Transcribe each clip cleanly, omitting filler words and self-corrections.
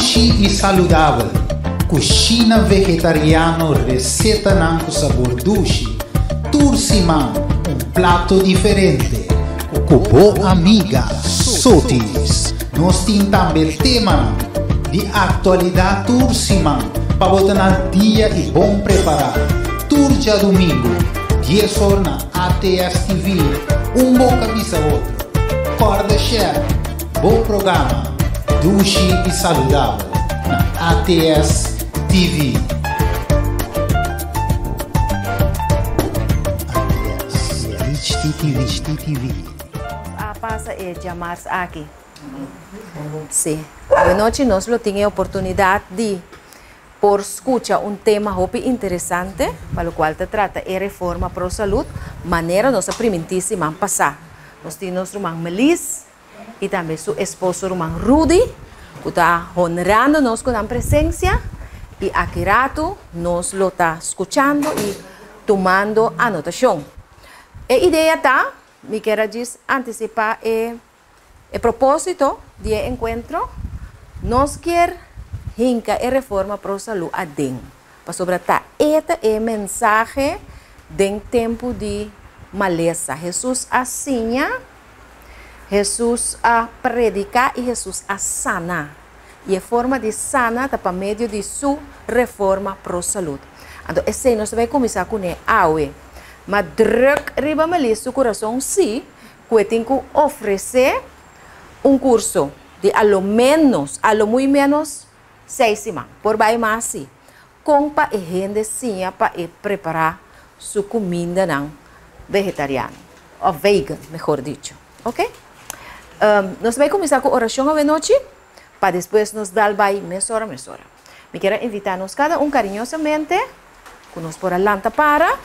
Dushi e saudável. Cucina vegetariano, receita não com sabor dushi. Tursiman, prato diferente. Com boa amiga, Sotis. Nós temos também tema de atualidade Tursiman, para botar na dia e bom preparar. Turja domingo, 10 horas na ATS TV. Bom camisa outro. Corda Chef, bom programa. Dushi e saudável na ATS TV. ATS TV. Passa é chamar-se aqui. Sim. A noite nós temos a oportunidade de por escuchar tema muito interessante, para o qual se trata de reforma para a saúde, maneira nossa primentíssima passar. Nós temos nosso irmão Melis e também seu esposo irmão Rudy, que está honrando-nos com a presença, e aqui rato nós lo está escuchando e tomando anotação. A ideia está, me quero antecipar o propósito do encontro, nós queremos hinca e reforma para a saúde adem. Para sobretar, este é o mensagem do tempo de maleza. Jesus assina, Jesus a predicar e Jesus a sana. E a forma de sana está por meio de sua reforma para a saúde. Então, esse nós vamos começar com o aue. Mas druk riba malis seu coração sim, que tem que oferecer curso de a lo muito menos 6 semanas. Por baixo mais sim. Com para a gente sim, para preparar sua comida não vegetariana. Ou vegan, melhor dito. Ok? Nós vamos começar com oração à noite, para depois nos dar meia hora. Me quero invitar-nos cada carinhosamente, que nos por alanta para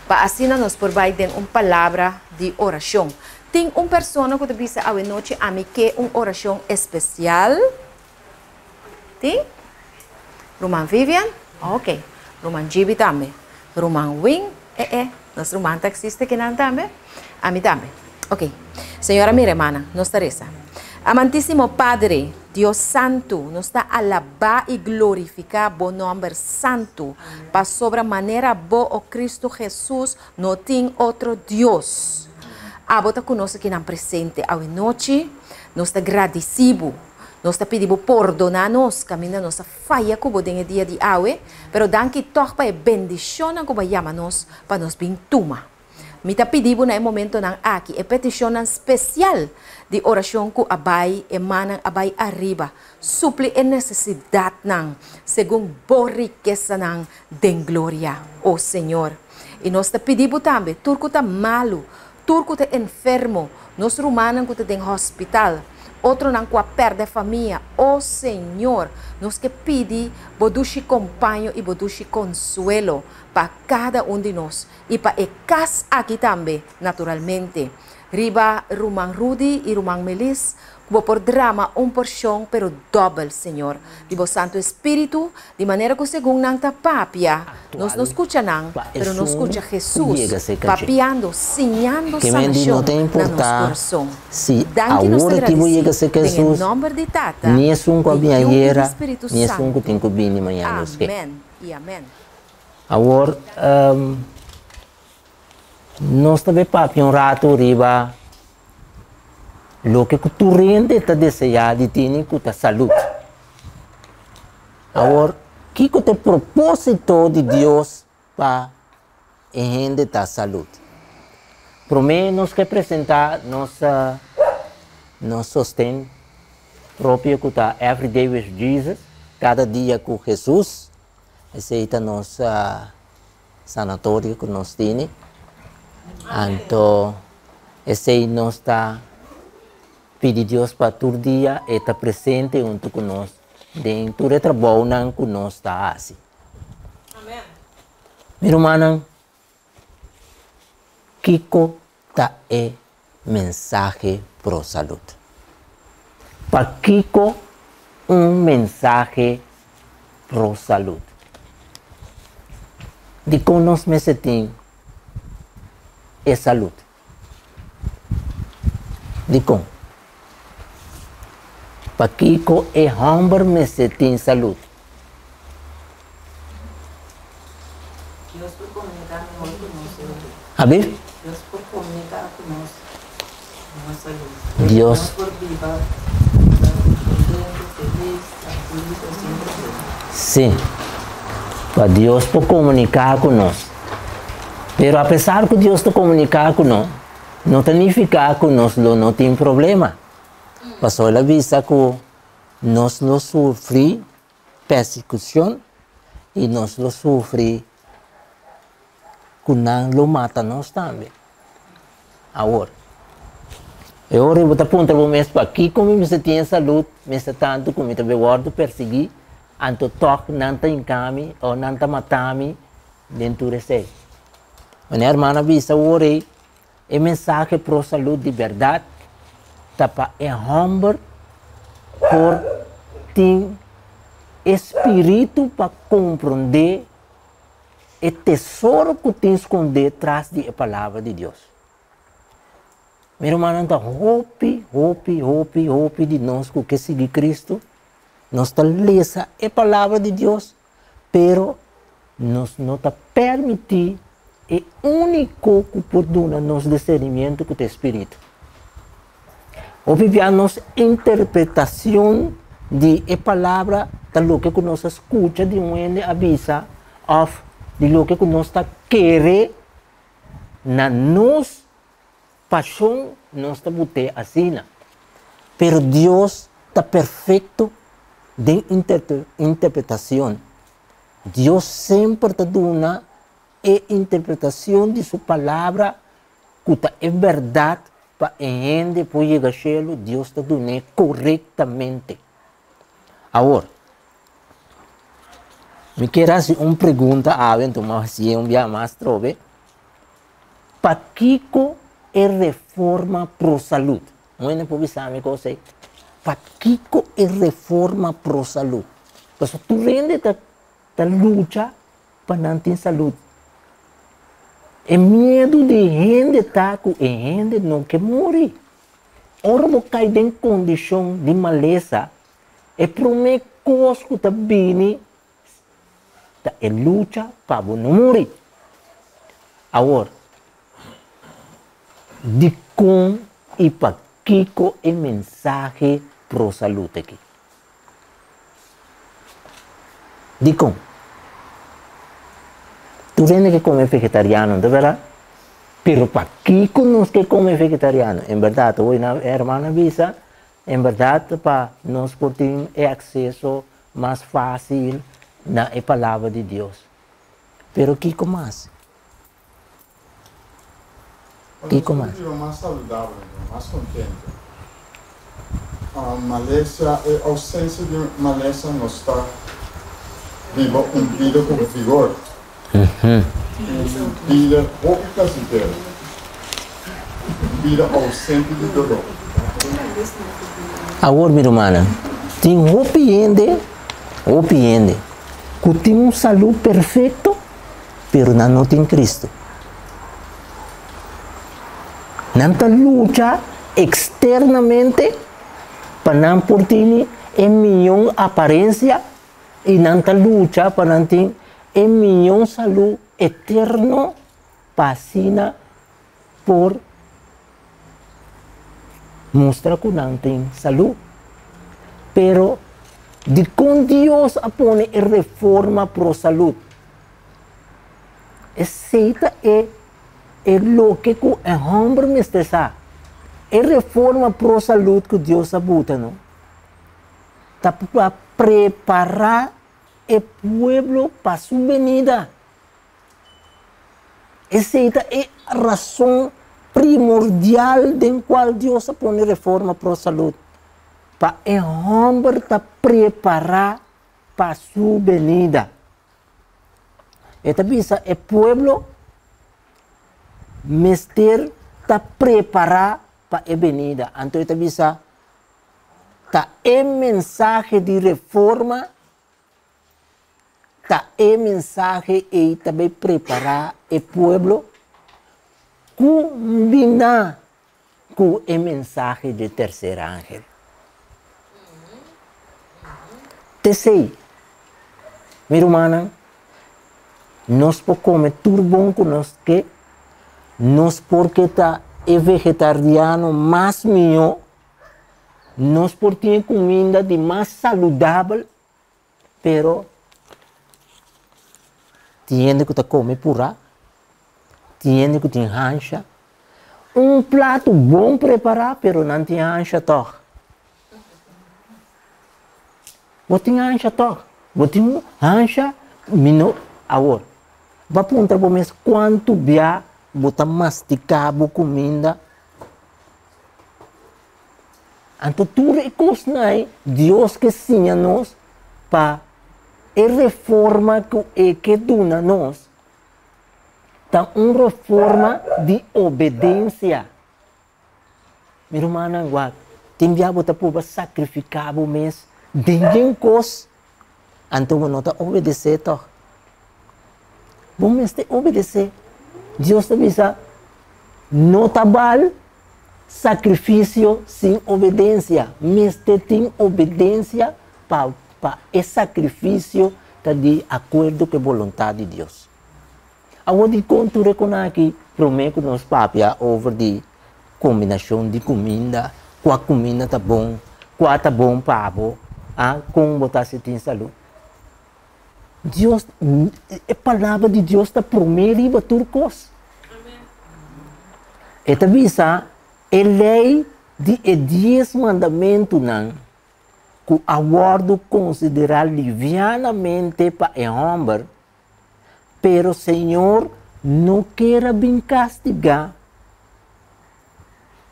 assim nós por vai ter uma palavra de oração. Tem uma pessoa que diz à noite a mim que uma oração especial. Tem? Roman Vivian? Ok. Roman Gibi também. Roman Wing? Nosso Roman taxista que não também? A mim também. Ok. Senhora minha irmã, nossa Teresa. Amantíssimo Padre, Dios Santo, nos está alabar e glorificar o nome santo. Para sobre maneira boa o Cristo Jesus, não tem outro Deus. Abota conosco aqui na presente a noite, nós está agradecido. Nós está pedindo perdonar-nos, caminhando nossa falha que o dia de hoje, pero danke toch para a bendição que vai chamar-nos para nos bem tuma. Me está pedindo no momento aqui, a petição especial de oração que abai emana abai arriba, suple a necessidade não, segundo boa riqueza não, de glória, oh Senhor. E nós está pedindo também, turco está malo, turco está enfermo, nós romanos que está em hospital, outro não que perde a família, oh Senhor, nós que pedi, bodushi companho e bodushi consuelo para cada de nós e para a casa aqui também, naturalmente. Riba Roman Rudy e Roman Melis, vou por drama porção, pero double, Senhor. Dibo Santo Espírito, de maneira que segundo não está papia, nós não escuta não, pero nós escuta Jesus, papiando, sinhando sanação na nosso coração. Se a hora que vai chegar ser Jesus, nem é um que a minha era, nem é um que tem que vir de manhã. Amém e amém. Agora, nós também papi rato riba lo que tu rende está desejado de ter que ta saúde. Agora, que é o propósito de Deus para a gente ta saúde? Primeiro, nós que apresentar nosso sostém próprio que está Everyday with Jesus, cada dia com Jesus. Esse é o nosso sanatório que nós temos. Então, esse nós está pedindo Deus para todo dia e está presente junto conosco dentro do trabalho que nós está assim. Amém. Meu irmão, Kiko está é mensagem para a saúde. Para Kiko, mensagem para a saúde. De como nós me sentimos é saúde. De como? para Kiko é homem me se tem saúde. Deus por comunicar conosco. A ver? Deus por comunicar conosco. Nossa luz. Deus. Por viva. Feliz, tranquilo, sempre. Sim. Para Deus por comunicar conosco. Pero apesar que Deus te comunicar conosco, não significa que nós não tem problema. Passou a vista que nós não sofremos persecução e nós não sofremos que não mata nós também. Agora, eu vou apontar para o mês para aqui, como você tem saúde, você tanto como você vai perseguir, anto toque, não te encame ou não te matame dentro de você. Minha irmã avisa hoje, é mensagem para a saúde de verdade, para é homem por ter espírito para compreender o tesouro que tem escondido atrás da palavra de Deus. Meu irmão, está hope de nós que seguir Cristo, nós está lesa a palavra de Deus, pero nós não está permitir é o único que pode dar nos discernimento com o Espírito. Obviamente, nossa interpretação de a palavra da lo que nós escuta de um avisa, ou de lo que nós está querer na nossa paixão, nós está botar assim. Pero Deus está perfeito de interpretação. Deus sempre está dando a interpretação de sua palavra que é verdade para entender, para chegar ao céu, Deus está dando corretamente. Agora, me quero fazer uma pergunta a então mas se um dia mais trove. Para que é reforma pro saúde? Não é para saber o que é. Para que é reforma pro saúde? Porque tu rende da luta para não ter saúde. É medo de gente estar com gente não quer morrer. Ora, você cai em condição de maleza. É para uma coisa que está vindo, é luta para não morrer. Agora, de como e para que é mensagem para a saúde aqui? De como? Tu vende que come vegetariano, de verdade? Pero para que nós que come vegetariano? Em verdade, hoje a irmã avisa, em verdade, para nós poder acesso mais fácil na palavra de Deus. Pero que mais? Que mais? Mais saudável, mais contente. A maleza, a ausência de maleza não está viva, vida com vigor. Vida pouca inteira. Vida ausente de dolor. Agora, minha irmã, tem opiende, que tem saúde perfeito, pero não tem Cristo. Não está luta externamente para não por ter minha aparência e não está luta para não ter minha saúde eterno passina por mostrar que não tem saúde. Pero de com Deus apone reforma para a saúde. Aceita lo que o homem me está. É reforma para a saúde que Deus abuta, não? Está para preparar o povo para sua venida. Essa é a razão primordial de qual Deus põe reforma para a saúde. Para o homem estar preparar para sua venida. Então, o povo mister está preparar para a venida. Então, está a mensagem de reforma, está a mensagem e também preparar o povo combinar com a mensagem de terceiro ángel. te sei, meu irmão, nós podemos comer tudo bom com nós que nós porque tá é vegetariano mais melhor, nós por ter comida de mais saudável, pero tem que comer pura, tem que ter rancha, prato bom preparar, pero não tem rancha toch. Você tem rancha toch, você tem rancha mino agora. Vai perguntar para mim quanto bia você masticar a comida. Então tudo é coisa Deus que ensina nós para a reforma que dona nós. Então uma reforma de obediência. Meu irmão, igual, tem que você pode sacrificar o mês de coisa. Então você não obedecer toch. Vamos obedecer. Deus te avisa, não trabalha sacrifício sem obediência. Mas tem obediência para esse sacrifício tá de acordo com a vontade de Deus. Agora, de conto com aqui, prometo nos papia over de combinação de comida, qual comida tá bom, qual tá bom para como botar se tem saúde. Deus, a palavra de Deus está promete para tudo coisa. Esta visa é lei de 10 mandamentos que o aguardo considerar livianamente para o homem, pero o Senhor não quer bem castigar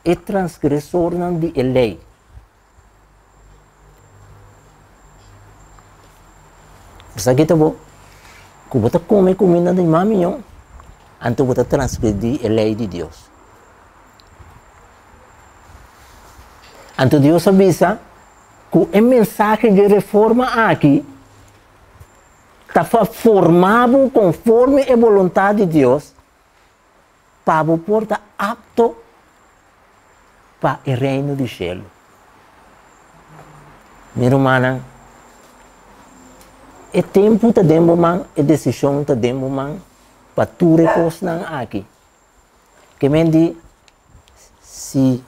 o transgressor de lei. Isso aqui está bom. Que você come comida de maminhão, então você transgredir a lei de Deus. Então Deus avisa que o mensagem de reforma aqui está formado conforme a vontade de Deus para o porta apto para o reino do céu. Meu irmão, o tempo está dentro man, a decisão está dentro man, para tudo coisas aqui. Que me diz, se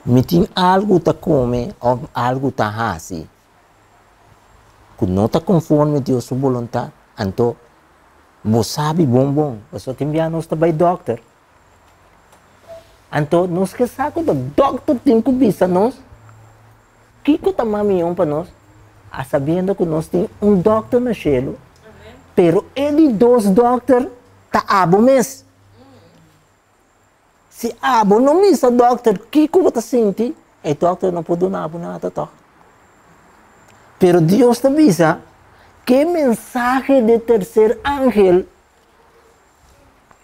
me tem algo para comer ou algo para fazer, que não está conforme a Deus sua vontade, então, você sabe bom, você tem que nós também doctor. Então, nós que sabemos que o doctor tem que avisar nós, que está maminhão para nós, sabendo que nós temos doctor no céu, pero ele dois doctor está abo mesmo. Se abo não misa doctor, que você sente? O doctor não pode dar nada toch. Pero Deus te avisa que mensagem de terceiro ángel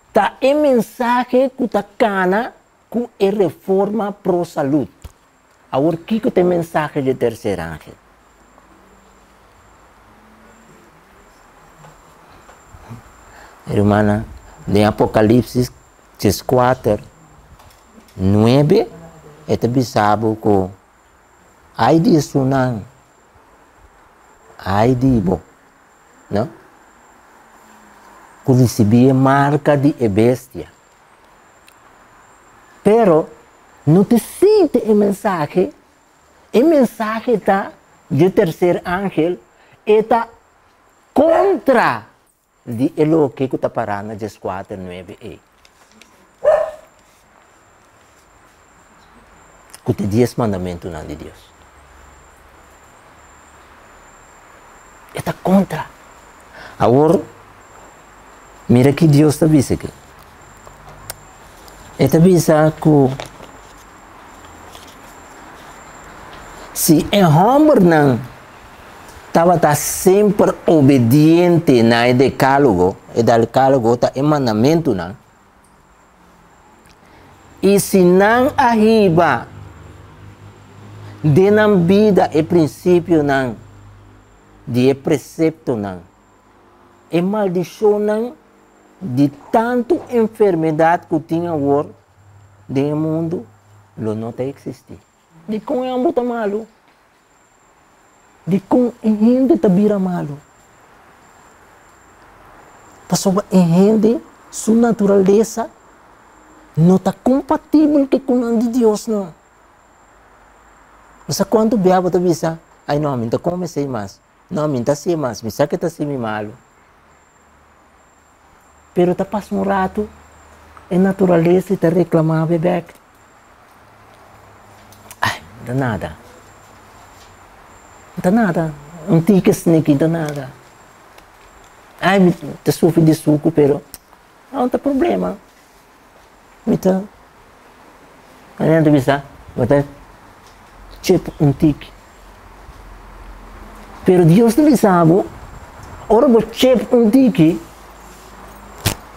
está é mensagem que está cana com a reforma pro saúde. Agora, o que é mensagem de terceiro ángel? Irmã, em Apocalipse 4, 9, é bisabo que ai de sunan, ai de bo, não? Que recebia marca de bestia. Pero não te sente a mensagem está de terceiro ángel está contra de elo que está parando de 4, 9 que tem 10 mandamentos de Deus. Está contra. Agora, mira que Deus está dizendo aqui. Está dizendo que se o homem não estava sempre obediente na decálogo, e da decálogo está em mandamento não. E se não arriba de na vida e princípio não, de precepto não, e maldição não, de tanto enfermidade que tinha agora no mundo, não está existir. De como é um boto malo. de com gente tá vira malo. Passou gente, sua natureza não está compatível com a de Deus, não. Mas quando o diabo te avisa, ai não, minta comecei mais. Não, minta sei mais, me sabe que está sendo malo. Pero tá passa um rato, a natureza está reclamando, bebê. Ai, não dá nada. Não dá nada. Um tique snake, não dá nada. Ai, te sofre de suco, pero não tem problema. Mita, ano tu bisa, mata chip um tique. Pero Deus não sabe, ora bo chip um tique,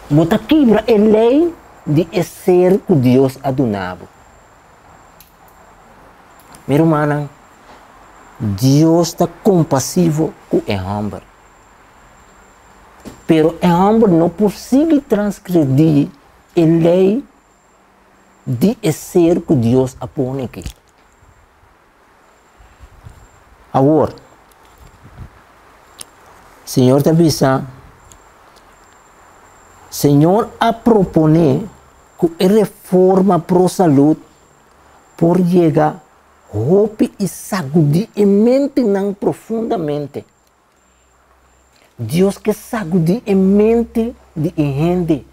bota quebra a lei de ser que Deus adunabo. Meu irmão, Deus está compassivo com o homem. Pero o homem não consegue transgredir a lei de ser que Deus apone aqui. Agora, Senhor te avisa, Senhor a propone que a reforma pro saúde por chegar hope e sacudir a mente não profundamente. Deus que sacudir a mente de gente.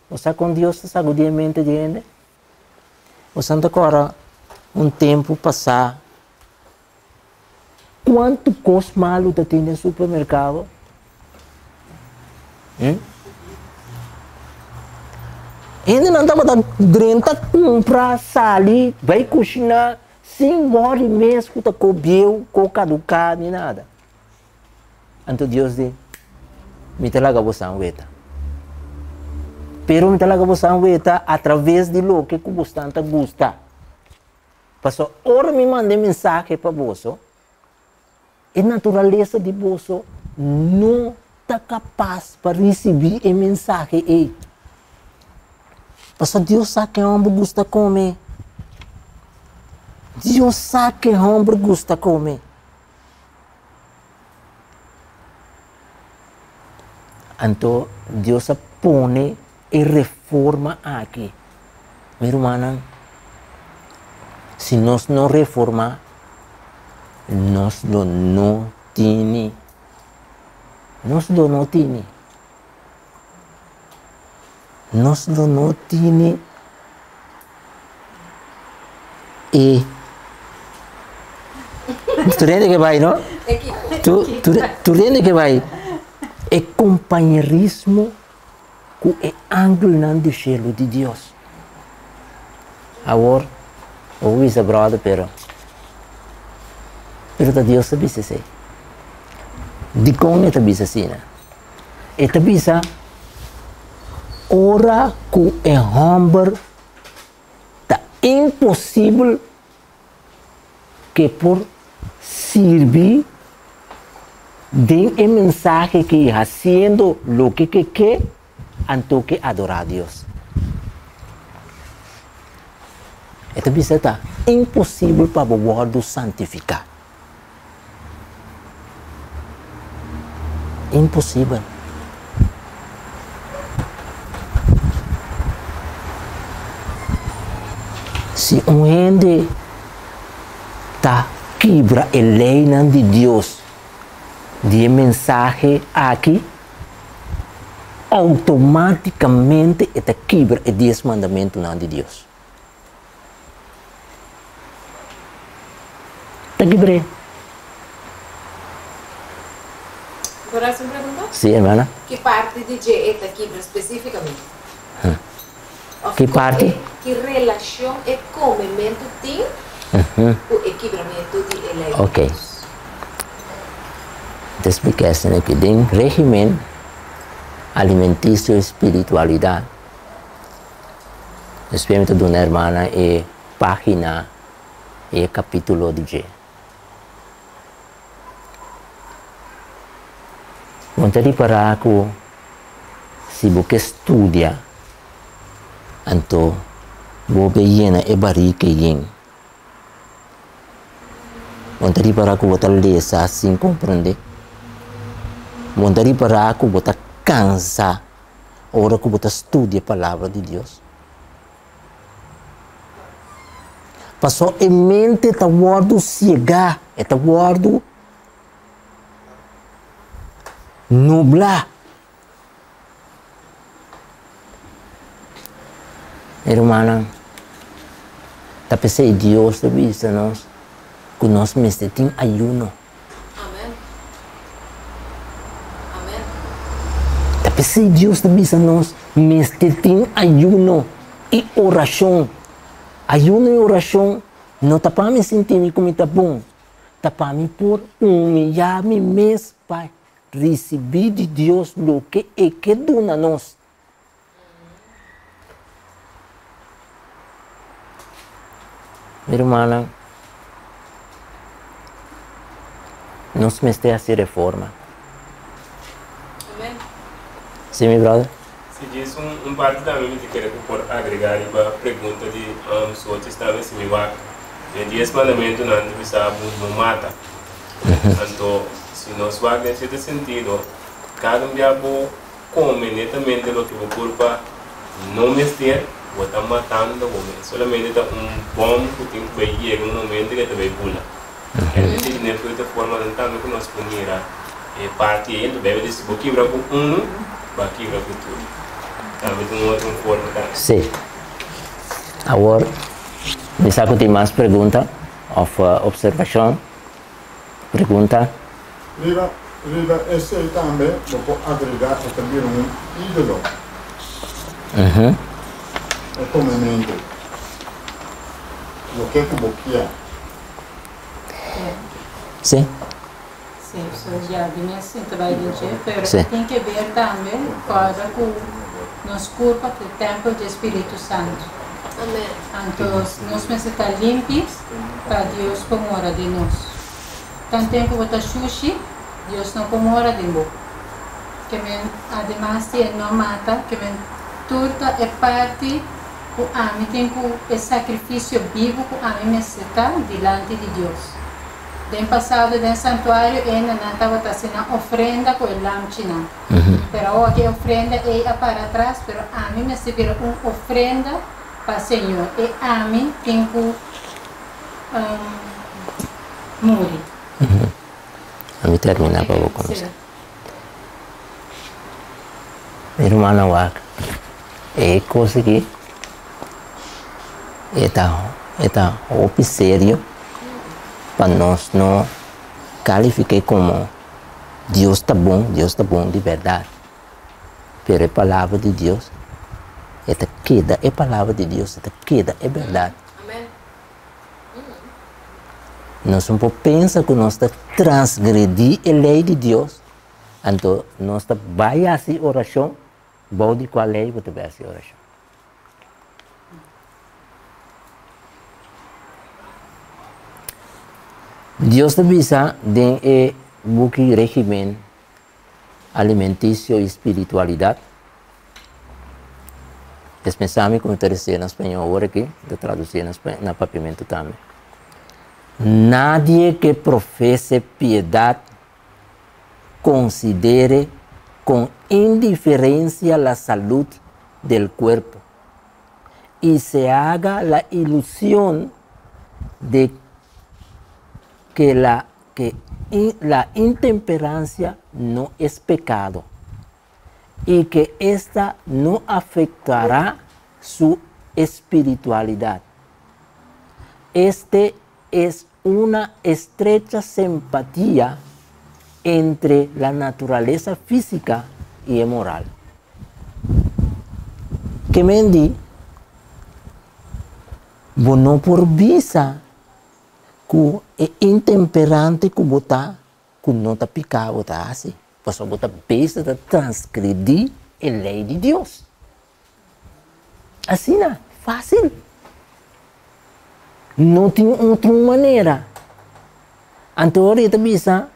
Você com Deus sacudir a mente de gente? Você agora tempo passar. Quanto coisa malo tem no supermercado? Ainda não estava dando grande comprar, sair, vai cozinhar, sem hora mesmo, tá cobiu, com caducado, nem nada. Então Deus diz, me talaga você um veta. Pero me talaga você um veta através de lo que você gosta. Passou, ora me mandei mensagem para você. A natureza de você não está capaz para receber a mensagem. Passou, Deus sabe que o homem gosta de comer. Deus sabe que o homem gosta de comer. Então, Deus põe e reforma aqui. Meu irmão, se nós não reformar, nós não temos. Nós não temos. Nós não temos. E tu entende que vai, não? Tu entende que vai? É companheirismo com o ângulo do cielo de Deus. Agora, eu vi brother, pero Deus sabe se de como é bisa sina. É bisa ora com o homem tá impossível que por servir de a mensagem que fazendo lo que quer, então que adorar a Deus. Então isso está impossível para o guardo santificar. Impossível. Se um gente está quebra a lei de Deus, de mensagem aqui, automaticamente está quebra os 10 mandamentos de Deus. Está quebra. ¿Corazón pregunta? Sí, hermana. ¿Qué parte de J está quebra específicamente? ¿Qué parte? ¿Qué relación es con el momento con el quebramento de lei? Ok. Te explicaste que en régimen alimenticio y espiritualidad. Experimento de una hermana y página y capítulo de J. Vontade para que se você estuda, então você llena e barriga yin. Montari para que você leia sem compreender. Montari para que você cansa. Hora que você estuda a palavra de Deus. Passou em mente está guardo cega, está guardo nublar. Irmã, tá pensando Deus te visa nós, que nós mesmo ayuno. Amém. Amém. Tá pensando Deus te visa nós, mesmo ayuno e oração. Ayuno e oração não está para me sentir como está bom, está para me por humilhar-me mesmo para receber de Deus o que é que dona nós. Minha irmã, nós mesmos fazer reforma. Amém. Sim, meu brother? Se diz parte também que quero agregar para a pergunta de os outros também se me vai. E 10 mandamentos não não mata. Então, se nós vamos nesse sentido, cada dia vou comer netamente o que o corpo não mexer, vou estar matando o homem. Solamente bom que tem que chegar momento que vai pula. É de nessa forma também que nós punir e parte ainda deve dizer que vai com vai com tudo. Sim. Agora, me saco de mais pergunta, observação, pergunta. Riva, esse também, vou agregar também ídolo. É como mente. O que você quer? Sim. Sim, isso já vinha assim, vai dizer, mas Sim. tem que ver também coisa com nos corpo do templo do Espírito Santo. Amém. Então, nós precisamos estar limpos para Deus pomora de nós. Tanto tempo que você sushi, Deus não pomora de nós. Que además se não mata, que tudo é parte do homem, tem que sacrifício vivo que o homem necessita diante de Deus. No passado, no santuário, ainda não estava fazendo ofrenda com o lamchina. Pero ahora que ofrenda é para trás, pero a mim me servir uma ofrenda para o Senhor. E a mim tem que morrer. A mim terminar para você. Minha irmã Waka, é coisa que é sério para nós não qualificar como Deus está bom de verdade. Pero a palavra de Deus, esta queda é a palavra de Deus, esta queda é verdade. Amém. Nós não podemos que nós transgredir a lei de Deus, então nós vai fazer oração, bom de qual lei você vai fazer oração. Deus te avisa de buque régimen alimentício e espiritualidade. Esse pensamento como traduzir em espanhol agora aqui, de traduzir em papimento também. Nadie que profese piedade considere com indiferencia la salud del cuerpo y se haga la ilusión de que la intemperancia no es pecado y que ésta no afectará su espiritualidad. Este es una estrecha simpatía entre la naturaleza física y moral. Que me di, no por visa que é intemperante que botar, que não está picado, botar assim. Pois só botar besta de transgredir a lei de Deus. Assim, não, fácil. Não tem outra maneira. Então, ahorita bisa,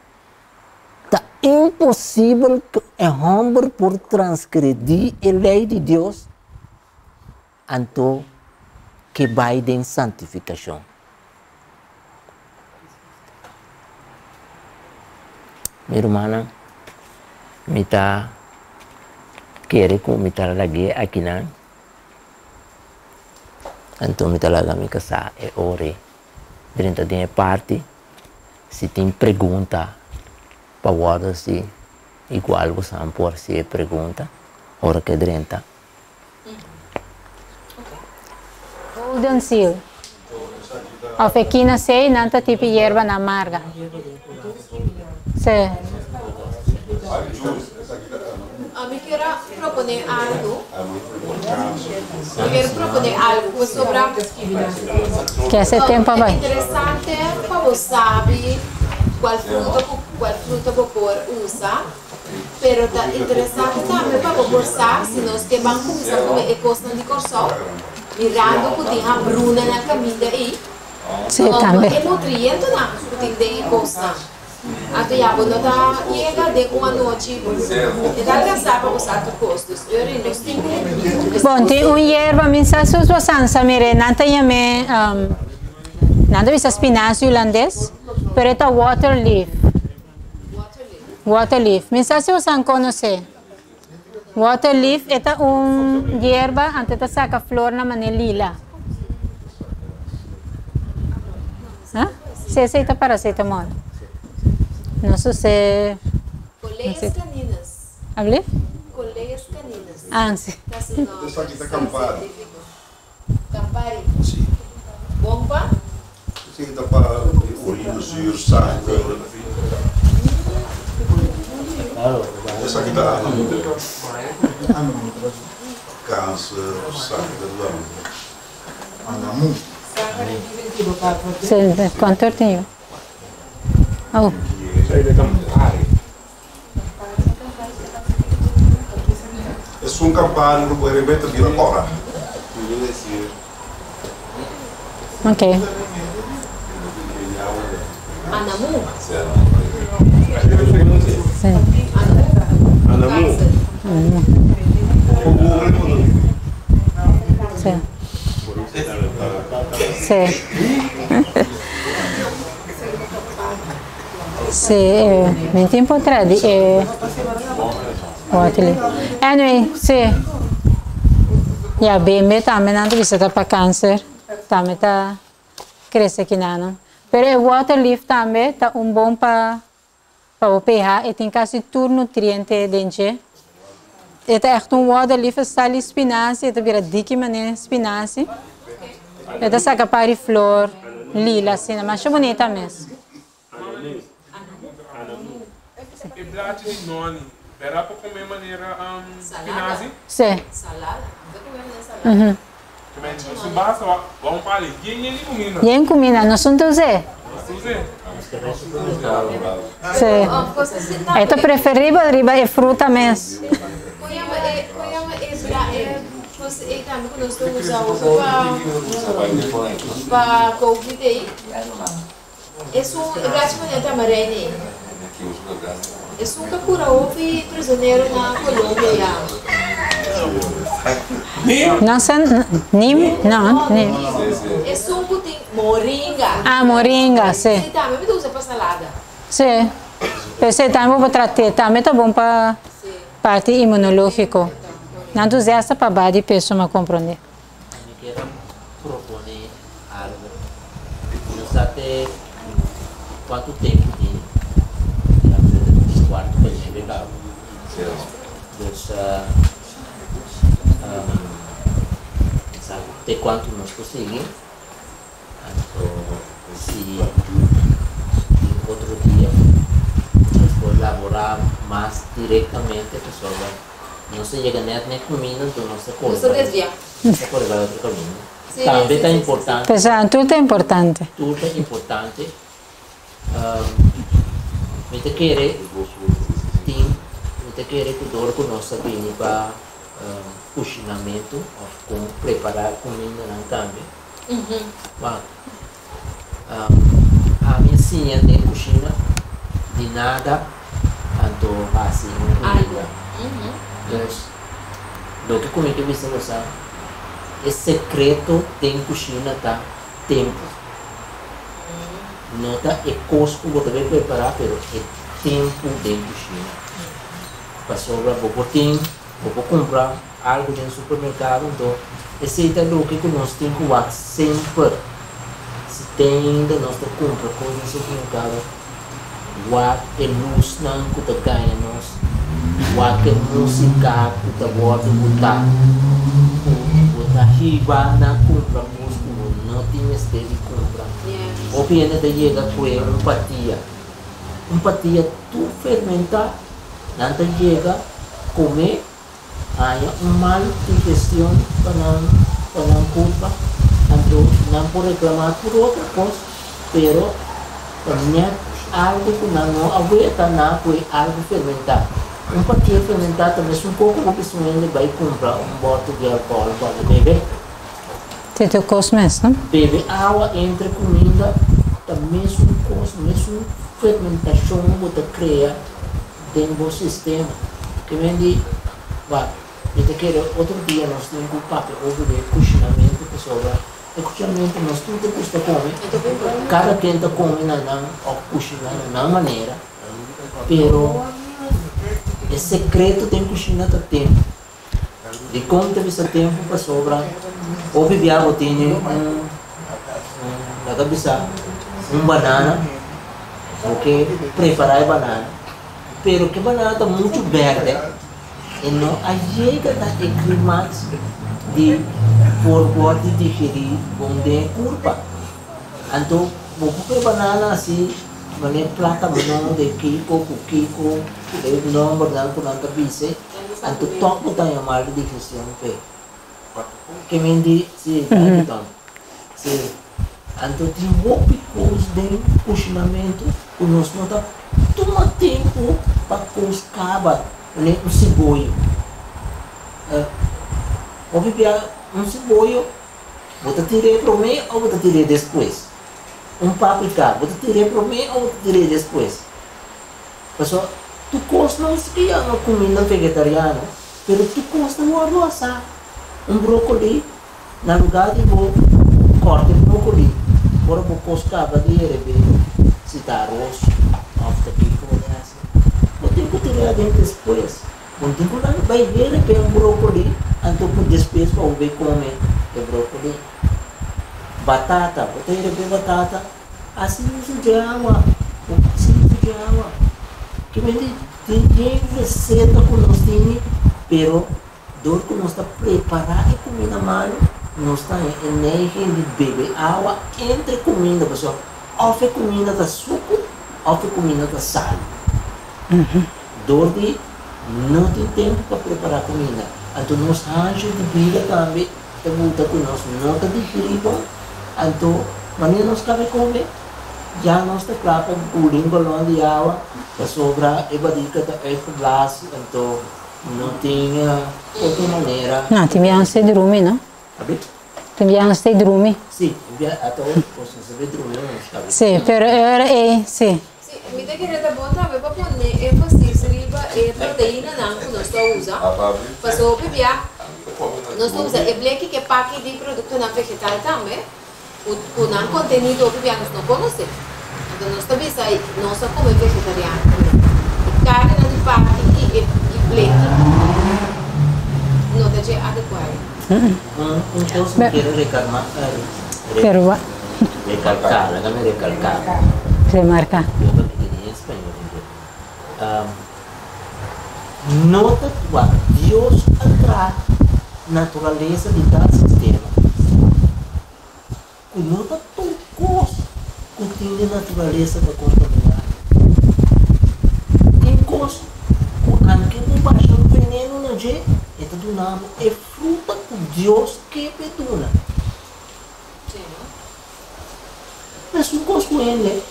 está impossível que o homem por transgredir a lei de Deus, então, que vai em santificação. minha irmã, me tá querer com me tá lagi aqui não. Então me tá lá me casar é hora. Dentro da parte, se tem pergunta, para guardar se igual você não pode se pergunta, hora que dentro. Golden seal. Of equina sei, nanta tipo hierba na amarga. Sí. Me quiero proponer algo. Sobre Que hace tempo é vai. interessante para você saber qual fruta você usa. Pero é interessante também para você saber se nós que vamos começar a comer coisa de corção, mirando que tem a bruna na comida aí. Sí, também. É nutriente não, que tem coisa. Até já vou notar chega de uma noite e dá cansar para usar os costos. Eu ainda estou. Bom, tem hierba, mensagem você sabe, nanta yame, nanta bisa spinach holandês, pero esta water leaf. Water leaf. Mensagem você conhece. Water leaf esta hierba antes de sacar flor na maneira lila. ¿Ah? Se aceita para acetamol. Não sei se... Coleias caninas. ¿Hablé? Coleias caninas. Ah, sim. Essa aqui tá Campari. Campari. Bom pa? Esse aqui tá para urina, suor, sangue. Essa aqui tá câncer, sangue, Anamu. Quanto tenho? Oh. é um Campari que pode remeter aqui na hora. Ok. Anamu? Sim. Anamu? Sim. Sim. Sim, muito importante. Anyway, sim. E a BM também não visita para câncer. Também está crescendo aqui não. Mas o water leaf também está bom para o pH e tem quase tudo nutriente dentro. É echt water leaf, sal espinaci, é vira de maneira espinaci. É saca para flor lila assim, mas é bonita mesmo. E prato de noni, era para comer maneira spinaci? Sim. Salada? Vou comer uma salada. Mas se basta, vamos para ali. Quem é comida? Quem comida? Nós somos dois. Sim. Então preferível riba é fruta mesmo. Você também quando estou usando para Covid aí, isso é praticamente amarelo. Isso nunca cura houve prisioneiro na Colômbia. Não sei, não. Isso tem moringa. Ah, moringa, sim. Você também me usa para salada. Sim. Você também para tratar, também tá bom para parte imunológico. Não usa essa para body pessoa compreender. Eu quero propor algo. Não sabe quanto tempo tem. Quarto para chegar. Sabe até quanto nós conseguimos. Então, se outro dia nós for elaborar mais diretamente, a pessoa não se chega nem comida, então não se pode. Não se desvia. Não se pode levar outro caminho. Também está importante. Pessoal, tudo é importante. Tudo é importante. Me te querer que dor com nossa bem para cozinhamento, com preparar comida não também. Mas a minha senha de cozinha de nada, então assim comida. Do que como que você não sabe? É secreto tem cozinha tá tempo. Não tá é coisa que você vai preparar, pero é tempo de cozinha. Para sobra, vou ter, vou comprar algo no supermercado, então, esse é o que nós temos que fazer sempre. Se tem ainda, nós temos que comprar coisas no supermercado, o luz não que ganha nós, o música que bota botar, botar riba na compra, não tem esse de compra. Ou ainda de chegar com empatia. Empatia, tu fermentar, não chega comer, há mal digestão para não culpa, não por reclamar por outra coisa, pero também algo que não aguenta não foi algo fermentado. Empatia fermentada também é um pouco que a pessoa vai comprar bote de álcool para beber. Tem teu custo mesmo, não? Beber água entre comida também é um custo, mesmo fermentação que cria dentro do sistema. Que vem de, outro dia nós temos um papel de cozinhamento que sobra. O cozinhamento nós tudo custa comer. Cada quem está comendo ou cozinhando na maneira, pero é secreto tem cozinhar tá tempo. De como teve esse tempo para sobrar, ou beber água tem na cabeça banana, porque preparar a banana, pero que banana está muito verde e não chega a clima de por de digerir onde curva. Então, vou comer banana assim, mané plata banana de kiko, de não banana com nada bise, então toco tá em mal de digestão pe. Que me diz se então, se então tem ópicos de cozinhamento, o nosso não tá toma tempo para coscaba, né, o ceboio. Obviamente, ceboio, você tira para mim ou você tira depois? Páprica, você tira para mim ou você tira depois? Pessoal, tu gosta não se que uma comida vegetariana, mas tu gosta de arroz, brócolis, na lugar de corte de brócolis, agora vou coscar de repente, se tá arroz, after pico, você tem que tirar dentro depois. Não tem que vai ver que brócolis, então por depois para ver comer o brócolis. Batata, você vai batata, assim uso de água, que tem receita que nós temos, pero dor que nós está preparando a comida mal, nós está em de beber água entre comida, pessoal, ou comida da suco, ou comida da sal. Dor de não tem tempo para preparar comida, então nós arranjamos de vida também, é muito que nós não está digerindo, então, mas nós cabe comer. Já nós está claro com o balão de água para sobrar e badica da glass, então não tinha outra maneira. Não, tem viagem de dormir, não? Tem viagem de dormir. Sim, até hoje posso saber dormir, não sabe? Sim, pero era sim. Sim, me tem que reta bom também para pôr ênfase riba é proteína não que nós usamos. Passou para viajar, nós usamos é bleque que paque de produto não vegetal também. O não contenido que nós não conhecemos. Então, nós também saímos, nós só comemos vegetariano. Carne de paque e bleque. Não está adequado. Coisa que quero recalcar. Pero recalcar, déjame recalcar. Remarcar. Eu não entendi em espanhol. Nota que Deus atrai natureza de tal sistema. Não está tão gosto que tem a natureza da contaminar. Tem gosto que não baixa o veneno na gente, então do nome é fruta que Deus que peduna. Mas não gosto com ele,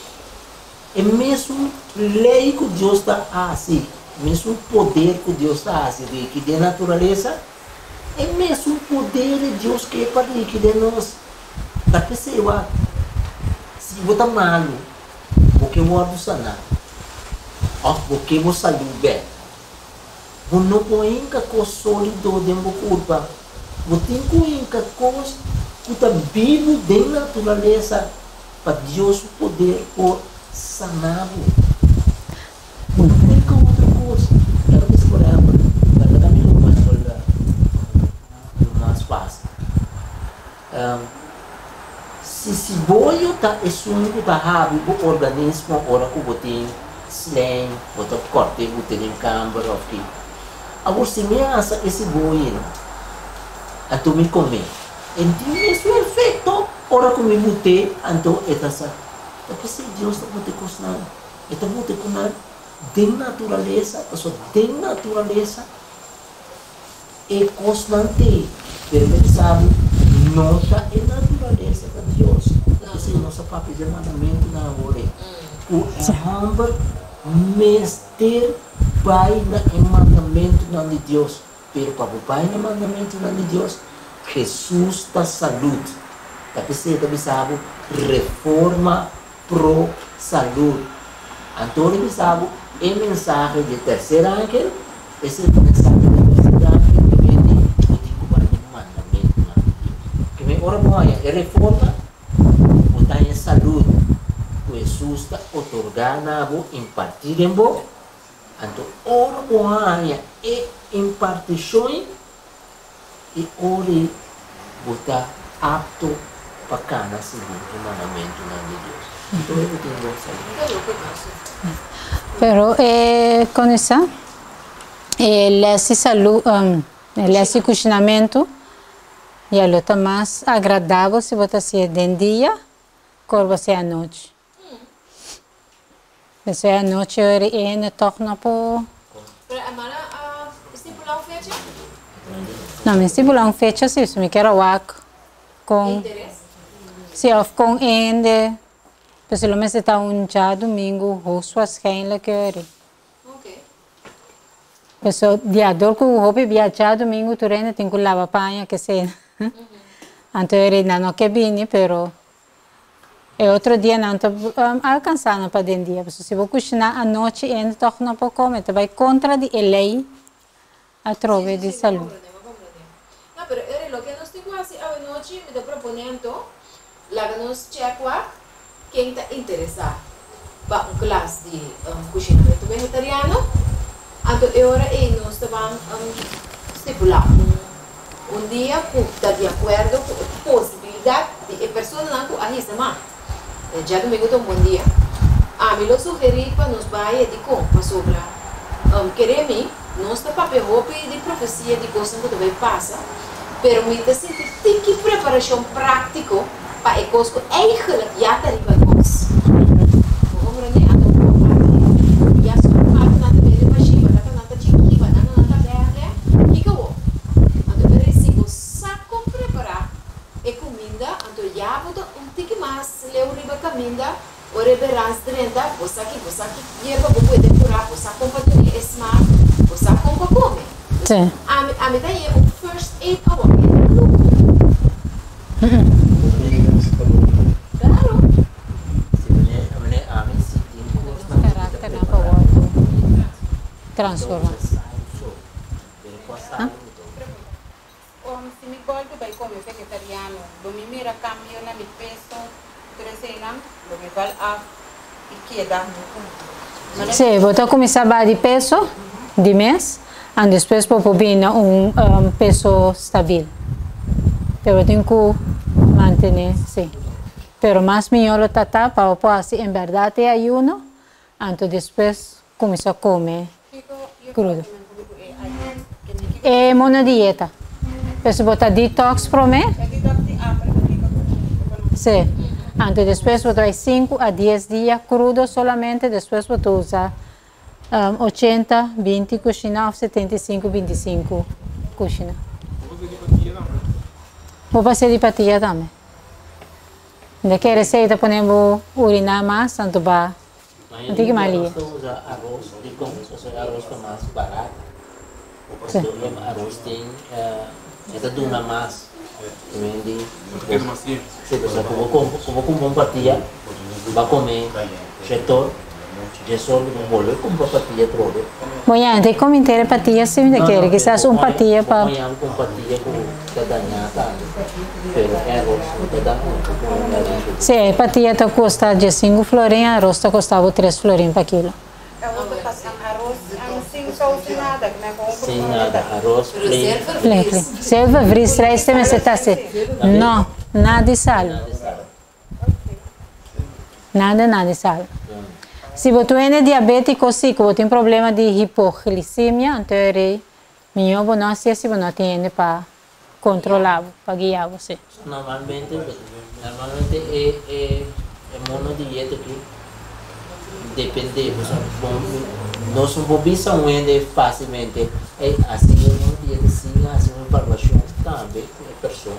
é mesmo lei que Deus está assim, mesmo poder que Deus está assim, que de natureza, é mesmo poder de Deus que é para que de nós. Da pessoa, se você está malo, porque você sanar, ou porque você sabe bem, você não põe coisa sólida dentro da curva, você tem que põe coisa que está vivo dentro da natureza, para Deus poder sanar. tá isso único tá rápido o organismo ora que botem slime bota corte botem câmara aqui agora se me asa esse boi a tu me comer então isso é perfeito ora que me botei então essa porque se Deus está botando coisa está botando de natureza pessoa de natureza é constante pero sabe nota é natureza de Deus esse nosso papel de mandamento na hora o hambre mestre vai na mandamento de Deus pero para o pai no mandamento de Deus Jesus da saúde tapi você também sabe reforma pro saúde então ele sabe é mensagem de terceiro ángel esse mensagem de terceiro ángel que vem de o mandamento que me ora boia é reforma botar saúde Jesus está otorgando a você impartir em você então ora boia é impartição e ora botar apto para cada seguinte mandamento de Deus então eu tenho saúde pero con esa esse saúde esse cozinamento e a luta mais agradável se você se de dia quando você à noite você à noite é no torna por estipular fecha? não me estipular fecha se me quero work com se of com ende pelo menos está já domingo rosto waarschijnlijk Ok. Pessoal, dia dor que o hobby viajar domingo tu rende tem que lavar panha que se antes era não que vini pero é outro dia não tá alcançando para dentro dia se vou cozinhar à noite ainda toch não pode comer tu vai contra de lei a trove de saúde não pero era lo que nos digo assim a noite me estou propondo lá nos check quem está interessado para classe de cozinhamento vegetariano então agora nós estamos estipular dia que está de acordo com a possibilidade de a pessoa não agir mais já domingo é um bom dia a mim eu sugeri para nos vai de compra sobre queremos nós está papel de profecia de coisas que vai passar pero muitas vezes tem que preparação prática para a coisa que eigenlijk já está ali para nós ora verás drenta, você aqui lleva para poder curar, você compra tudo smart, você compra come. Sim. A mim daí é o first aid hour. Claro. Caráter na para outro transforma. Se me gosto vai comer vegetariano, do me mira cambio na mi peso. Sim, vou começar a baixar de peso de mês e depois vou vir peso estável. Eu tenho que manter, sim. Mas mais melhor está para o assim, em verdade é ayuno, então depois começar a comer crudo. É monodieta. Depois botar detox para mim? Sim. Antes después vou dar 5 a 10 dias crudo solamente, depois vou usar 80, 20 cozinhar, 75, 25 cozinhar. Vou fazer de patia também. Daqui a receita podemos urinar mais, tanto para não tem que malia. Usa arroz, arroz é mais barato. O arroz tem, essa duna mais. Se você como com patia, vai comer chetor, de só um bolo com patia todo. Amanhã tem como inteira patia se me quer, que seja patia para. Amanhã com patia com cada nata, pero é arroz cada. Se patia tá custa de 5 florinhos, arroz tá custava 3 florinhos para quilo. Sem nada, arroz plain. Selva vris, 3 também você tá assim. Não, nada de sal. Nada sal. Se você é diabético, sim, que você tem problema de hipoglicemia, então é melhor você não se você não tem para controlar, para guiar você. Normalmente é monodieta que depende, nós não podemos facilmente, assim uma dieta sim, assim uma avaliação também a pessoa,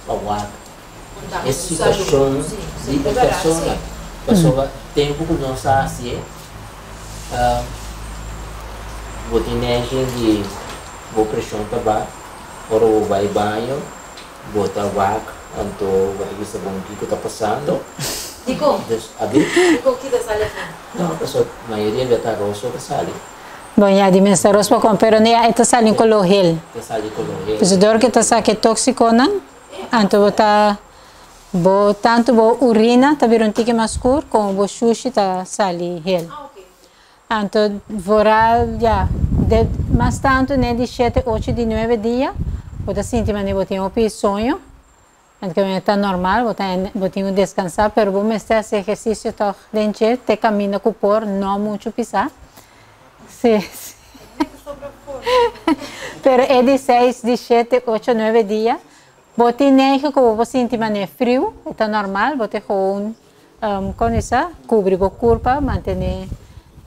para a situação de pessoa tempo que não está assim, vou ter de vou pressão para ou vai banho, botar vaca, então vai ver se o que está passando. Dico, que está saliendo? Não, pessoal, a maioria vai estar rosto que sale. Bom, já de mensar rosto para comprar, nem está salindo com o gel. Que sale com o gel. Pues dor que está salindo tóxico, não? Então botar tanto bo urina, tá virando um tique mais escuro, como bo sushi está salindo gel. Então, vorá já, mais tanto, né, de 7, 8, de 9 dias, você sente, mas você tem um sonho, então está normal, você tem que descansar, mas você está fazendo exercício, você caminha com o corpo, não muito pisar. Sim. Mas é de 6, de 7, 8, 9 dias, você nem que você sente, mas frio, está normal, você com cobre o corpo, manter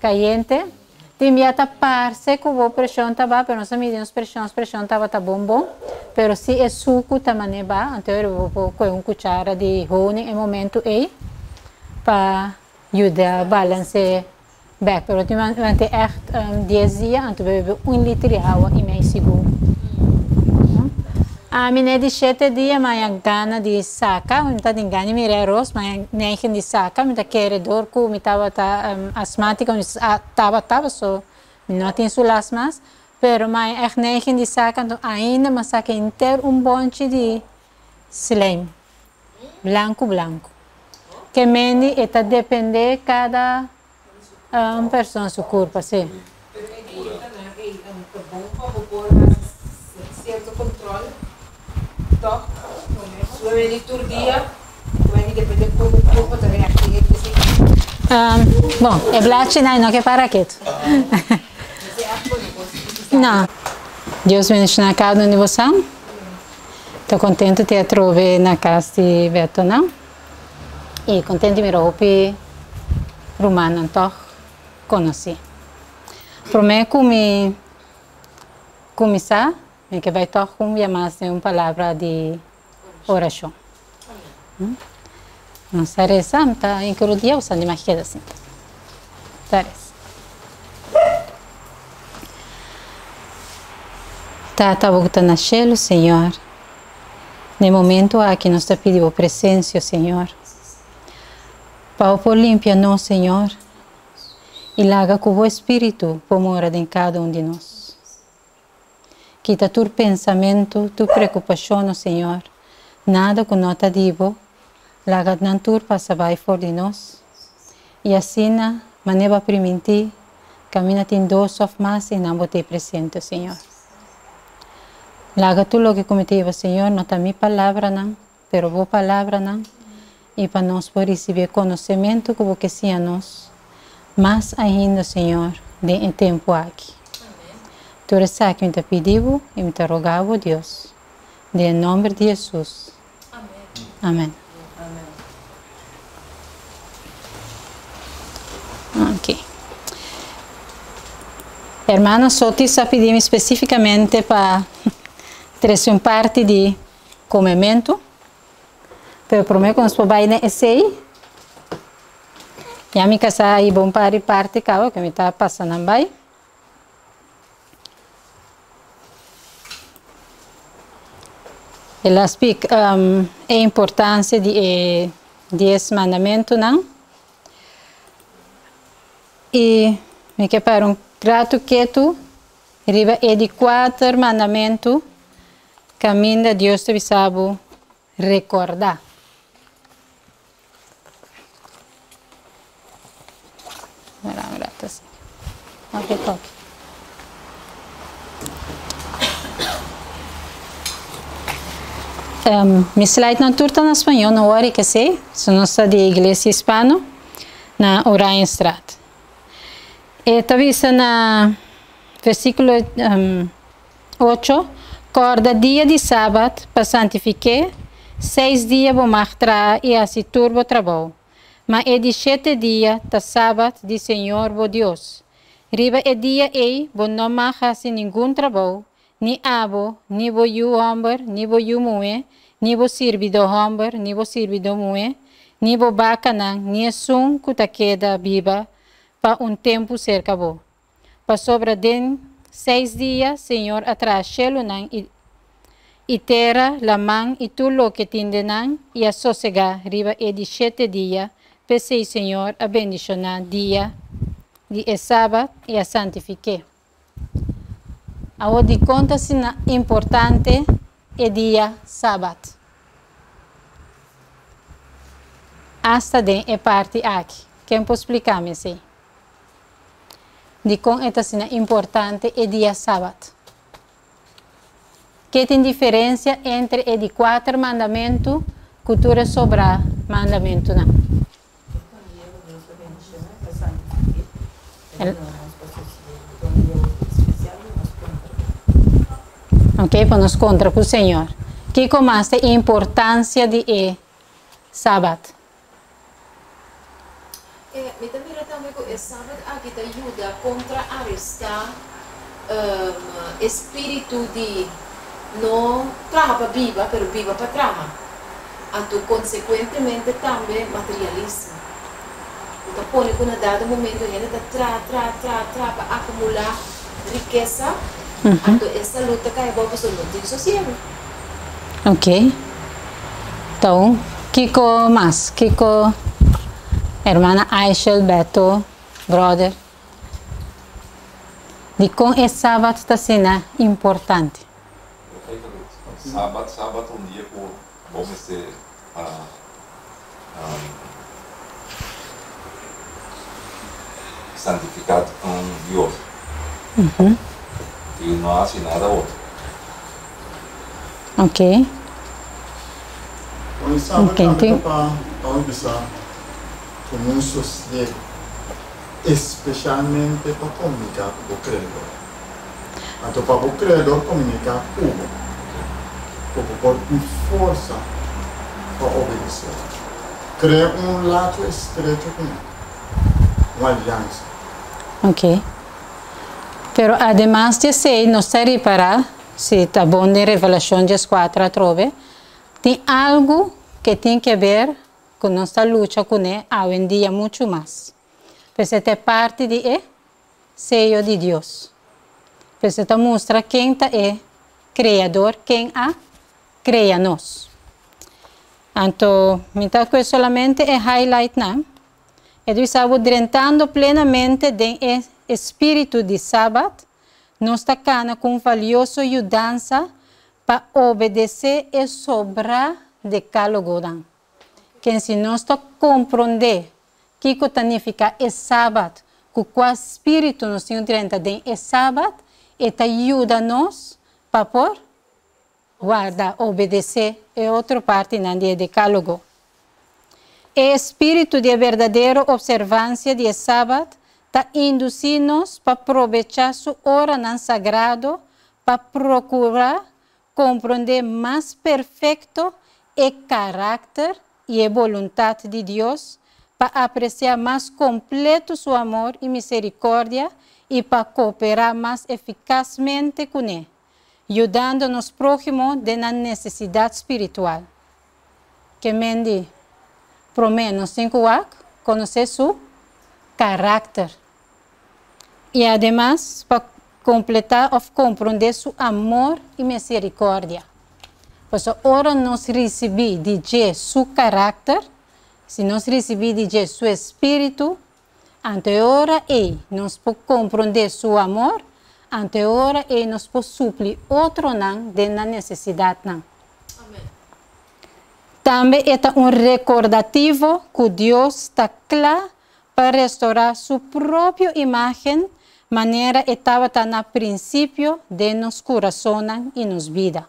caliente. Tem a tapar-se com a pressão estava, mas não medimos pressão estava tá bom, mas se é suco também vai, então eu vou com uma cuchara de honey em momento aí para ajudar a balancear back, mas durante 10 dias, então bebe 1 litro de água e meio segundo. A minha de 7 dias, mas a gana de saca, não está de engano, me arroz, mas nem de saca, me está querendo dor, me estava asmática, me estava só, não tem sulas mais, mas nem de saca, então ainda me saca inteiro bonche de slime, branco. Que mendi está depende cada pessoa seu corpo, assim. Certo controle. Sua liturgia, depende do corpo também aqui. Bom, é blate não que para quieto. Não. Deus me deixa na casa onde você. Estou contente de te trovar na casa de Beto, não? E contente de me roupa romana, então conheci. Prometo que começar. Que vai tocar mais uma palavra de oração. Não sei se está incluído ou se não mais queda assim. Tá voltando a céu, Senhor. No momento aqui nós te pedimos a presença, Senhor. Para por limpar nós, Senhor. E laga com o Espírito por morar em cada de nós. Quita tu pensamento, tu preocupação, Senhor. Nada que não te digo, laga não tu passa vai fora de nós. E assim, maneira permitir, caminha em 2 of mais e não bote presente, Senhor. Laga tu lo que cometeva, Senhor, não está minha palavra, não, pero boa palavra, não. E para nós por receber conhecimento que você sia nós, mais ainda, Senhor, de tempo aqui. Tu eres que me te pediu e me te rogava, Deus. Em nome de Jesus. Amém. Ok. Hermanos, só te pedimos especificamente para trazer uma parte de comimento. Pero prometo que nós vamos esse aí. Já me casar aí bom para parte que me está passando bem. Ela explica a importância de 10 mandamentos, não? E me quer para um grato quieto, arriba é de 4 mandamentos, caminho de Deus te sabe recordar. Grato assim. Ok, toque. Mi slide na turta na espanhol, não worry que sei, se não está de igreja hispano. na Orijenstraat. Esta visa na versículo 8, corda dia de sábado para santificar, 6 dias vou marcar e assim turbo trabalho. Mas é de 7 dias, da sábado, de Senhor, vou Deus. Riba é dia vou não marcar sem nenhum trabalho, ni abo, ni vou you homem, ni vou you mulher, ni vou servidor homem, ni vou servidor mulher, ni vou bacanang, ni som que ta queda viva, para tempo cerca bo. Para sobra den 6 dias, Senhor, atrás chelo nang e terra, la man e tu lo que tinde nang, e a sossegar, riba é de 7 dias, pensei, Senhor, a bendicionar dia de sábado e a santifique. Agora de conta se importante é dia sábado. Hasta den é parte aqui. Quem pode explicar-me assim? De conta se importante é dia sábado. Que tem diferença entre o de 4 mandamentos, cultura sobrar mandamento não? Ok, para nos contra com o Senhor. Que mais a importância de sábado? Me também também que o sábado aqui te ajuda contra arrestar espírito de não traga para viva, pero viva para traga. Então, consequentemente, também materialismo. Então, põe que na dado momento ele está para acumular riqueza. Então, essa luta cai para o não tem sossego. Ok. Então, Kiko mais? Kiko, hermana Aishel, Beto, brother. De com esse sábado está sendo importante. Sábado dia que vamos ser santificado com Deus. E não há nada outro. Ok. O sábado também para organizar com um sossego, especialmente para comunicar com o credor. Então, para o credor comunicar com o por força para obedecer. Cria laço estreito com uma aliança. Ok. Pero además de ser, não se reparar, se está bom de Revelação 4 a trove, tem algo que tem que ver com nossa luta com ele hoje em dia muito mais. Porque é parte de sello de Deus. Porque está mostra quem é criador, quem cria nós. Então, muita coisa solamente é highlight, não? E nós estamos entrando plenamente do espírito de sábado, nós estamos com valiosa ajudança para obedecer e sobrar decálogo. Que se nós compreender que significa é sábado, que qual espírito nós temos dentro de sábado, e ajuda-nos para por guardar, obedecer, é outra parte do decálogo. O espírito de verdadeira observância de sábado está induzindo-nos para aproveitar sua hora no sagrado, para procurar compreender mais perfeito o caráter e a vontade de Deus, para apreciar mais completo seu amor e misericórdia e para cooperar mais eficazmente com Ele, ajudando nos próximos na necessidade espiritual. Que mendi, por menos 5 anos, conhecer seu caráter. E, además, para completar ou compreender seu amor e misericórdia. Pois, ora nós recebemos de Jesus seu caráter, se nós recebemos de Jesus seu espírito, ante ora nós podemos compreender seu amor, ante ora nós podemos suplir outro não de na necessidade não. Também é recordativo que Deus está claro para restaurar sua própria imagem, maneira estava no princípio de nos coração e nos vida.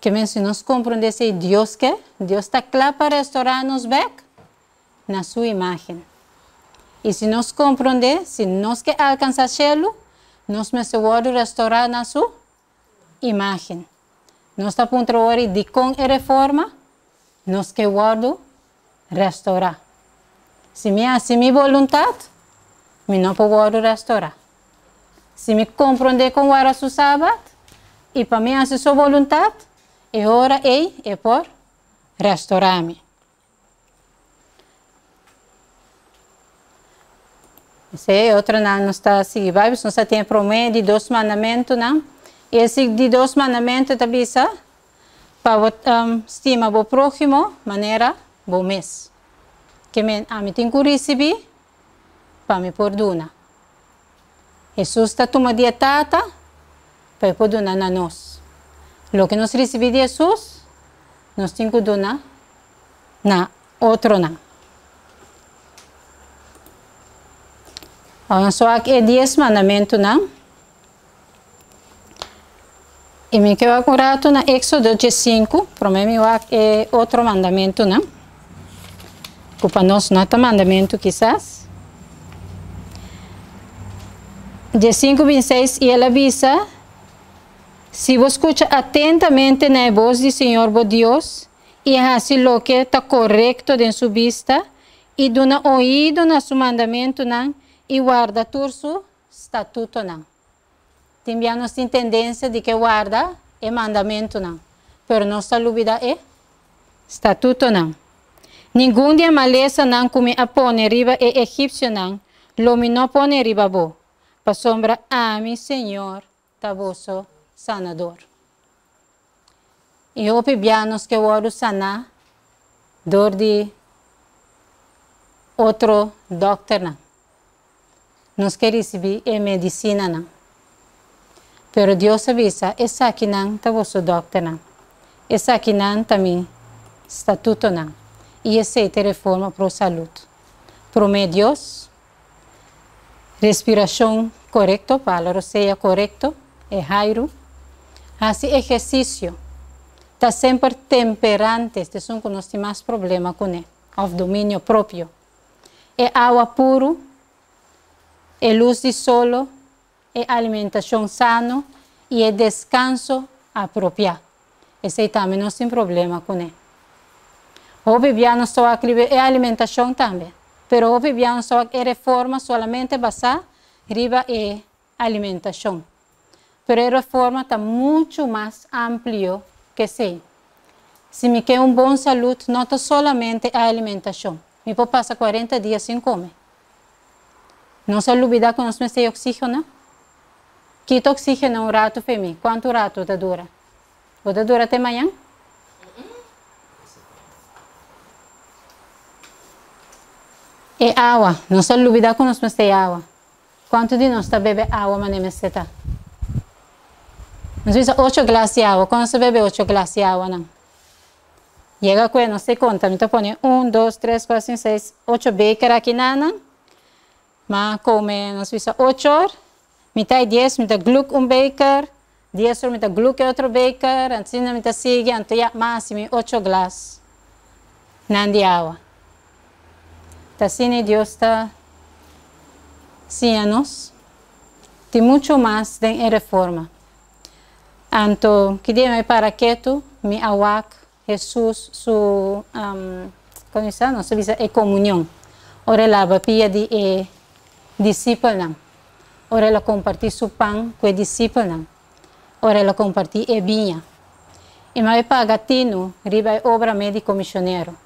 Que se nós compreendemos Deus está claro para restaurar nos back, na sua imagem. E se nós compreender, se nós que alcançar aquilo, nós me podemos restaurar na sua imagem. Nós está ponto hora de com a reforma, nós que guardo restaurar. Se minha vontade, me não posso restaurar. Se me compreender com a sua sábado, e para mim a sua vontade, é hora é por restaurar-me. Esse é outro não está assim, vai, nós temos promessa de 2 mandamentos, não? Esse de 2 mandamentos também para estimar o próximo, maneira bom mês. Que a mim tem que receber para me perdoar. Jesus está tomando dieta para perdoar a nós. O que nós recebemos de Jesus, nós temos que donar na outro não. Agora só aqui é 10 mandamentos não. E me quero agora na Éxodo 5, para mim é outro mandamento não. Que para nós não é mandamento quizás. 5:26 e ela avisa: se você escuta atentamente na voz do Senhor vos Deus e faz o que está correto em sua vista e dá ouído na seu mandamento não, e guarda todo seu estatuto não. Também nós temos tendência de que guarda é mandamento não, mas nossa dúvida é estatuto não. Nenhum dia maleza não come a pone riba é egípcio não, lo me não pone riba bo. Para sombra a mi Senhor, taboso sanador. E eu pibianos que eu sanar dor de outro doctor não. Nós queremos receber a medicina não. Pero Deus avisa, essa aqui não taboso doctor não. Essa aqui não também estatuto não. E essa é a reforma para a saúde. Promedios, respiração correta, palavra seja correto, é jairo. Assim, exercício. Está sempre temperante, este são que nós temos mais problema com ele, o domínio próprio. É água puro, é luz de solo, é alimentação sana e é descanso apropriado. Esse também nós temos problema com ele. O viviano só é alimentação também, mas o viviano só é reforma solamente basada riba é alimentação. Pero a reforma está muito mais amplo que sei. Se me quer boa saúde, não está solamente a alimentação. Me pode passar 40 dias sem comer. Não se olvida que nós temos oxígeno. Quita oxígeno um rato para mim. Quanto rato está dura? Você dura até amanhã? É água. Não se olvida que nós temos água. Quanto de nós está bebendo água, mas não está? Nós temos 8 glass de água. Quando você bebe 8 glass de água, não? Chega com não sei quanto. Então, põe 1, 2, 3, 4, 5, 6, 8 baker aqui, não? Mas come, nós temos 8 horas. Mitad 10, mitad gluk baker. 10 horas, mitad gluk outro baker. Assim, mitad sigue. Então, máximo 8 glass. Não de água. Então, assim, Deus está sim a nós. Tem muito mais em reforma. Então, que dia me para quieto, me awak, Jesus, su, como isso, não se diz, é comunhão. Ora, ela pia de discípulo, não. Ora, ela compartir su pão com o discípulo, não. Ora, ela compartir a vinha. E me paga tino, riba obra médico missionário.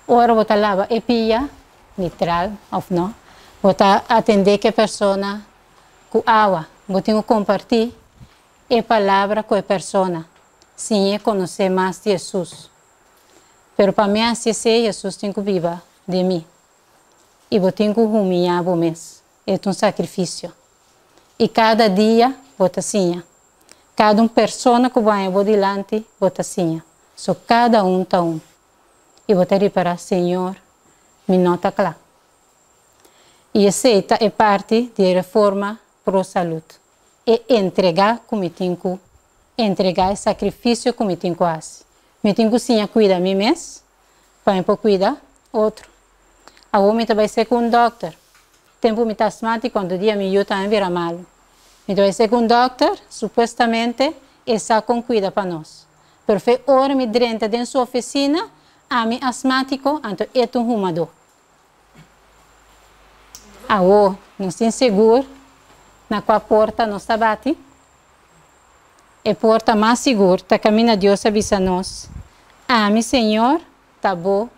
Ora, você lava e pia, literal, ou não. Você atender que a pessoa com água. Você tem que compartir a palavra com a pessoa. Sim, é conhecer mais de Jesus. Mas para mim, assim, Jesus tem que viver de mim. E você tem que humilhar o mês. É um sacrifício. E cada dia, você assim. Cada pessoa que vai adiante, você assim. Só cada está um. E você reparar, Senhor, me nota claro. E essa é parte da reforma para a saúde. É entregar como tenho que entregar o sacrifício como tenho que fazer. Me tenho que sim cuidar de mim mesmo, para eu cuidar outro. A homem vai ser com um doctor. Tempo me está asmático, quando dia me eu também vira malo. Me vai ser com um doctor, supostamente, essa com cuida para nós. Pero foi hora me drenta dentro da sua oficina, a mim asmático, então é um rumador. Não se inseguro, na qual porta não está bate. É porta mais segura, tá caminha Deus avisa nós. Ame Senhor, tá bom,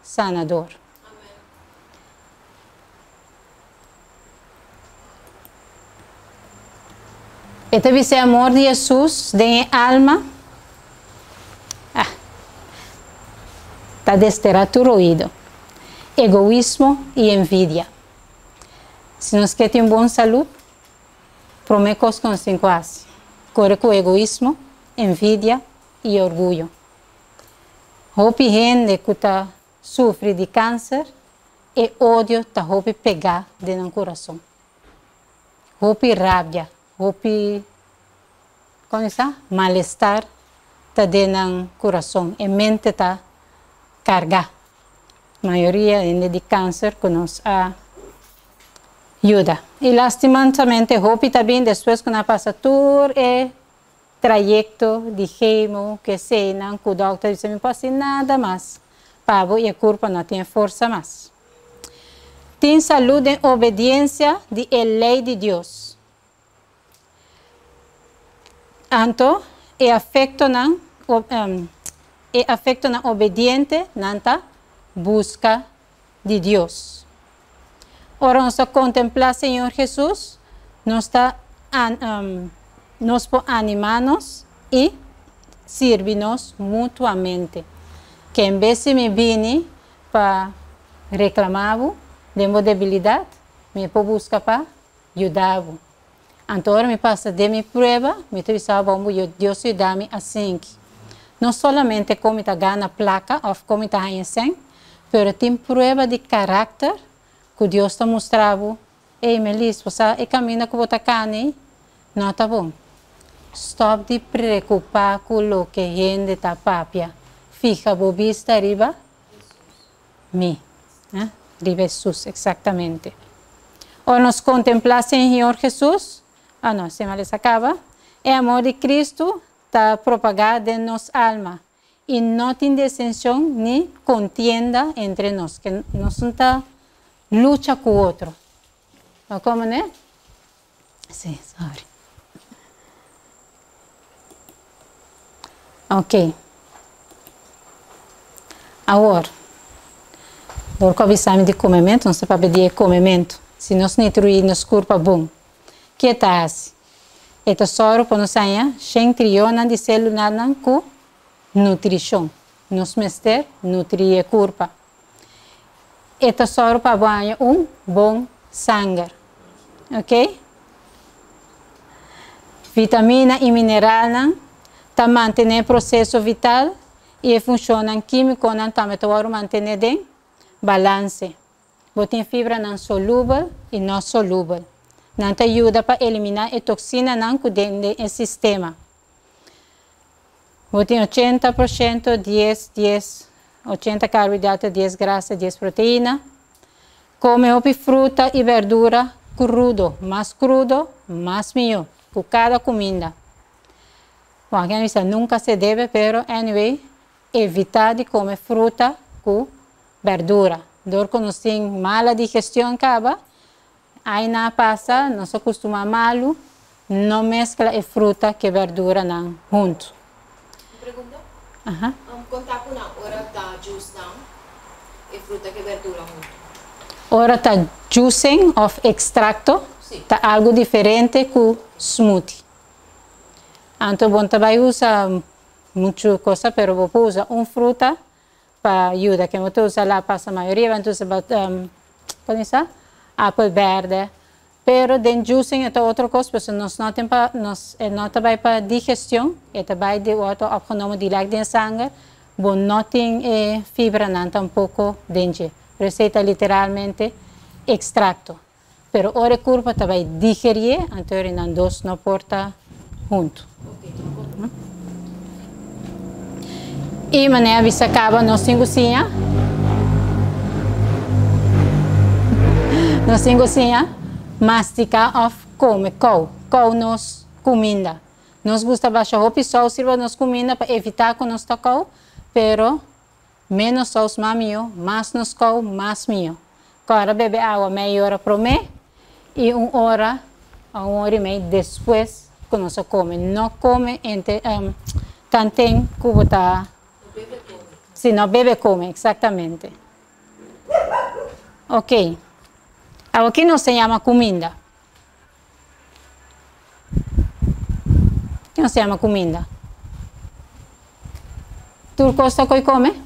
sanador. Amém. Este vai ser amor de Jesus, de alma. Tá destruído. Egoísmo e envidia. Se nós queremos boa saúde, promete com 5 anos. Corre com egoísmo, envidia e orgulho. Hope gente que sofre de câncer e ódio tá hope pegar dentro do coração. Hope rabia, hope mal-estar tá dentro do coração. E mente tá carga. A maioria de câncer que nos ajuda. E lastimosamente, hope também depois que passa todo o trajeto de queimo, que cena, que o doutor diz, não pode nada mais. Pavo e a culpa não tem força mais. Tem saúde em obediência de lei de Deus. Então, é afeto na obediente, nanta busca de Deus. Ora, nós contemplar Senhor Jesus, nos animamos e servimos mutuamente. Que em vez de me vir para reclamar de minha debilidade, me pode buscar para ajudar. Então, me passa de minha prova, me avisava Deus ajuda-me assim. Não somente como está ganhando placa ou como está ganhando, mas tem prova de caráter que Deus está mostrando. Ei, Melis, você caminha com a carne? Não está bom. Stop de preocupar com o que a gente está papia. Fica a vista arriba. Mi. Arriba Jesus, exatamente. Ou nos contemplar Senhor Jesus. Não, se me acaba. O amor de Cristo está propagado em nossa alma. E não tem distinção nem contienda entre nós. Que nós não está luta com o outro. Como, né? Sim, sorry. Ok. Agora, por avisar de comimento, não se pode pedir comimento. Se nós nutrir nos corpo bom, que está assim? É tesouro para nós aí, 100 trilhões de células com nutrição. Nos mester nutrir a corpo. É tesouro para banhar bom sangue. Ok? Vitamina e mineral para manter o processo vital e funciona químico também para manter em balance. Botem fibra não solúvel e não solúvel. Não te ajuda para eliminar a toxina não que dentro do sistema. Botem 80%, 10, 80 carboidratos, 10 graxa, 10 proteína. Come fruta e verdura crudo, mais melhor, com cada comida. Bom, isso nunca se deve, pero anyway, evitar de comer fruta com verdura. Dor quando tem mala digestão, acaba, aí não passa, não se acostuma malo, não mescla a fruta que verdura não junto. Pergunta? Aham. Contar com a hora da juice não, e fruta que verdura junto. Ora está juicing ou extracto, está algo diferente com smoothie. Então, bom, vai usar muita coisa, mas vou usar uma fruta para ajudar. Que eu uso lá para a maioria, vou usar apple verde. Pero den juicing é outra coisa, porque nós não vai para digestão, vai de outro opgenomen direct in sangue, bom, não tem fibra não tampouco dentro. Receita literalmente extracto. Pero ora curva vai digerir, então não dos não porta junto. E maneira vista acaba nós em cozinha. Nós temos assim, masticar of come, kou nos comida. Nós gusta baixar roupa e só sirva nos comida para evitar que nós tocou, pero menos só mais mio, mais nos kou, mais mio. Agora beber água meia hora por mês e 1 hora a 1h30 depois que nós come. Não come entre tantem que botar. Se não bebe come, exatamente. Ok. Aqui não se chama comida. Que não se chama comida? Tu gosta que come?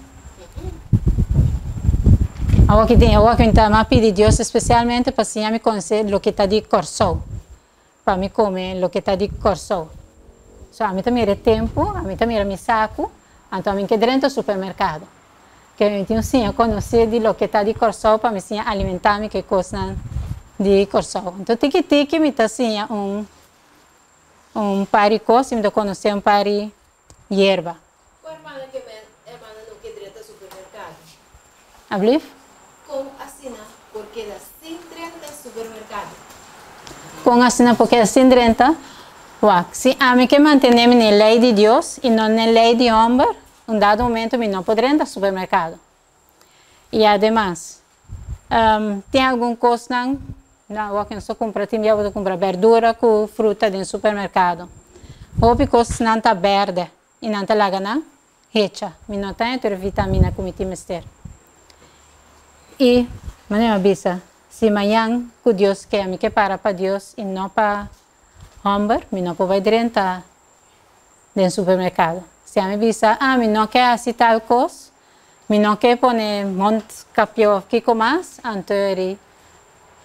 Aqui tem algo que eu pedi Deus especialmente para me conhecer o que está de coração. Para me comer o que está de coração. So, a mim também é tempo, a mim também é meu saco, então a mim que dentro do supermercado. Que eu tenho sim, eu conhecer de lo que está de coração para me alimentar-me que coisa de coração. Então, tique me está assim par de coisas, me dá conhecer par de hierba. Qual irmã que não quer dentro do supermercado? Abrir? Com assina, porque dá sem dentro do supermercado. Com assina, porque dá sem dentro. Se a mim que manter-me na lei de Deus e não na lei de homem, um dado momento eu não poderei entrar no supermercado. E ademais, tem alguma coisa, não só comprar, eu vou comprar verdura com fruta no supermercado. Houve coisas não está verde e não está lá não hecha. Não tem outra vitamina como tem mister. E, mas não avisa, se amanhã que Deus quer, me que para Deus e não para homem, me não pode entrar no supermercado. Se a me avisa, me não quer assim tal coisa, me não quer pôr monte capio aqui com mais, então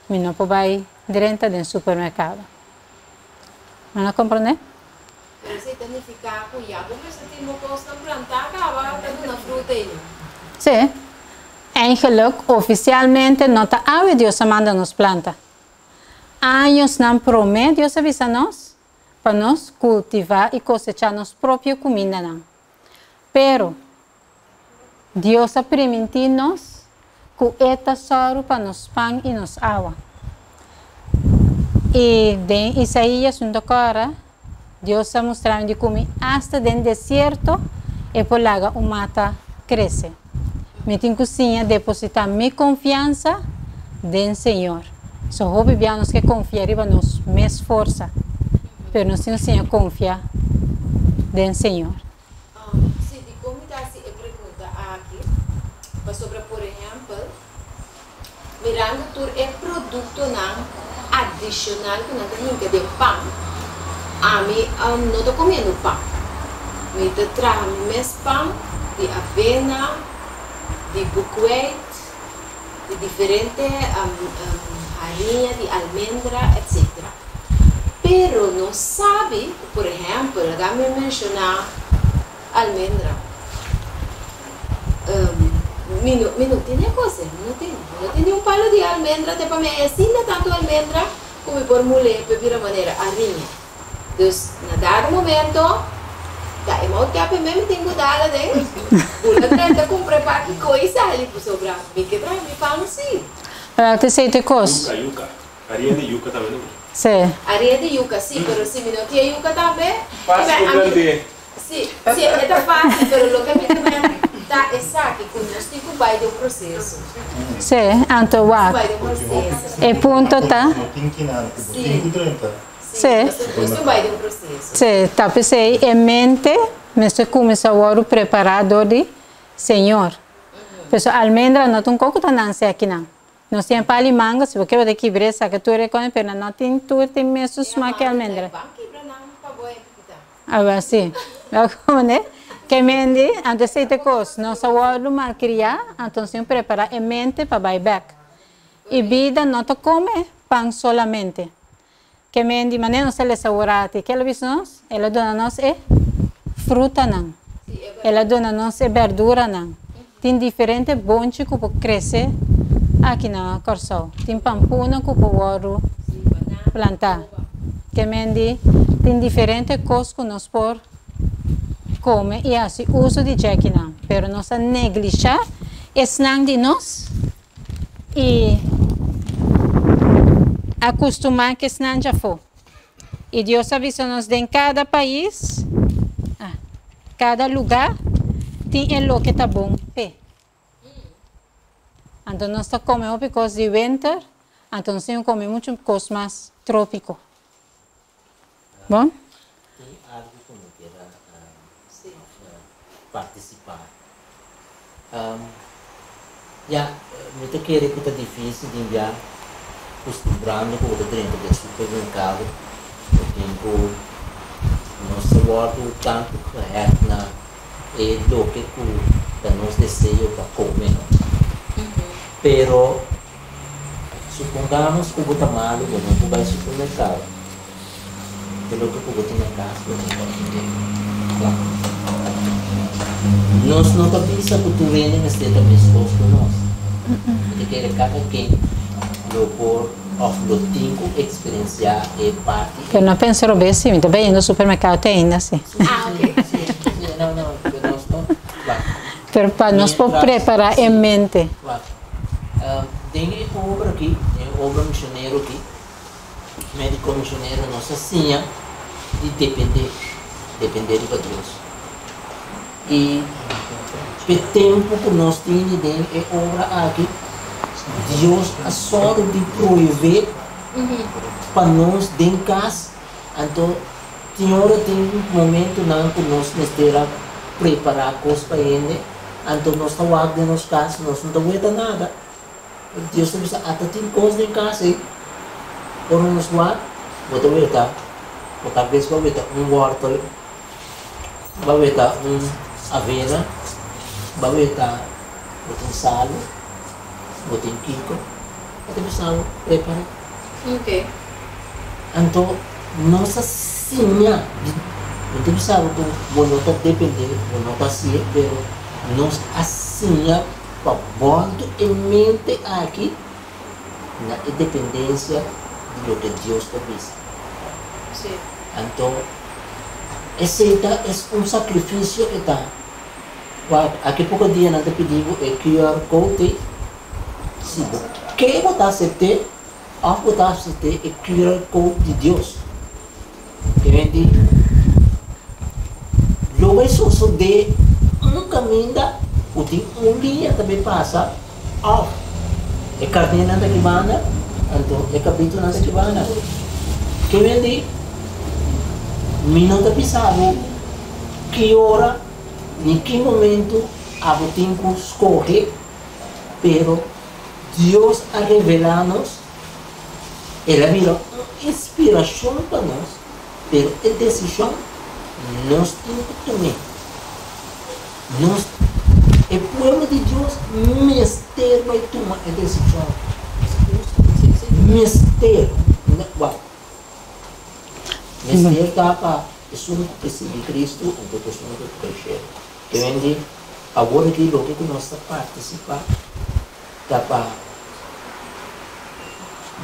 me não pode entrar no supermercado. Não compreende? Pero se significa que já você tem uma coisa plantar, acaba dando fruta aí. Sim. Eigenlijk, oficialmente, não está a Deus manda nos planta. Anos não promete, Deus avisa nós, para nós cultivar e cosechar nossa própria comida. Não. Pero, Deus permite-nos que é tesouro para nos pão e nos água. E em Isaías, agora, Deus está mostrando de como hasta dentro do deserto e por lá o mata cresce. Me tenho que depositar minha confiança no Senhor. Só obviamos que confiar em nós mais força, mas nós temos que confiar no Senhor. Se de como está se pergunta aqui, sobre por exemplo, mirando tur é produto não adicional que não tem de pão. A mim não estou comendo pão. Me traz mais pão de avena, de buckwheat, de diferente farinha de almendra, etc. Pero não sabe, por exemplo, me mencionar almendra. Não tem coisa, não tem um palo de almendra, até para mim é assim, tanto almendra como por mulher, para vir a maneira farinha. Então, na dado momento, tá, eu não quero mesmo tenho que dar lá dentro. Bula trenta comprar para que coisa ali por sobrar, me quebrar, me fala assim. Te sei te coisa. Yuca. Areia de yuca também. Sim. Areia de yuca, sim, mas se não tinha yuca também. Fácil compreender. Sim, é fácil, mas o que me também tá exato, que nós temos que vai do processo. Sim, então vai do processo. E ponto tá? Sim. Sim. Nós vai do processo. Sim, tá pensei em mente, mas você começa a preparar de Senhor. Pessoal, almendra não tem coco não sei aqui não. Não tem pali manga, se você vai aqui ver essa que tu reconhece, mas não tem tu tem mesmo sma que almendra. Agora sim, como né? Que mente, antes de ter coisa, não só o mal criar, então se prepara em mente para buy back. E vida não te come pão solamente. Que mente, mas não se lhe saborate. Que ela diz nós, ela dona nós é fruta não. Ela dona nós é verdura não. Tem diferente bonde que pode crescer aqui na Corsol. Tem pampuna que pode plantar. Que mente, tem diferente coisas que nós por come e assim uso de jeque não. Pero nós a negligenciar é de nós e acostumar que senão já foi. E Deus avisa-nos de em cada país, cada lugar, tem o que está bom. Então nós comemos coisas de winter, então nós comemos muito coisas mais trópico. Bom? Tem algo que eu quero participar. Muito querer que está difícil de enviar, acostumbrando com o dentro do supermercado, o tempo, nosso guardo tanto correto na é do que nós desejamos para comer. Pero, supongamos que está malo, não vai ao supermercado. Pelo que eu tenho na casa, nós não pensamos que tu vem nesse também exposto a nós. Porque quer cada quem por tenho experienciar e parte. Eu não penso bem assim, muito bem, no supermercado tem ainda assim. Ok. Não, pero para nós preparar em mente. Tem obra aqui, tem obra missionário aqui, médico missionário nossa senha de depender de Deus. E o tempo que nós temos é obra aqui, Deus a sorte de prover para nós dentro de casa. Então, tem um momento que nós necessitamos preparar coisas para ele, então nós estamos lá dentro de casa, nós não estamos nada. Deus está dizendo, até tem coisas em casa, por nos lá, vou ver, ou talvez vou ver quarto, vou ver avena, vou ver sal, vou ter quico, vou ter sal, prepara. Ok. Então, nossa senha, não tem sal, vou não depender, vou não ser, mas nós assim pondo em mente aqui na independência do que Deus te diz. Sim. Então, esse é um sacrifício que está. Aqui pouco dia nós pedimos o QR Code. Se você botar aceitar, ao botar aceitar o QR Code de Deus. Que vem de logo isso só de caminho o dia também passa off. É cartinha nada que banda, então é capítulo nada que banda. Que vem de minuto pensava que hora, em que momento a tenho que escolher, pero Deus a revelar-nos, ela virou inspiração para nós, pero a decisão nós temos que tomar. O povo de Deus, mister vai tomar a decisão. Mister, mister está para de Cristo, então nós temos que crescer. Que vem de agora que o que nós participar, está para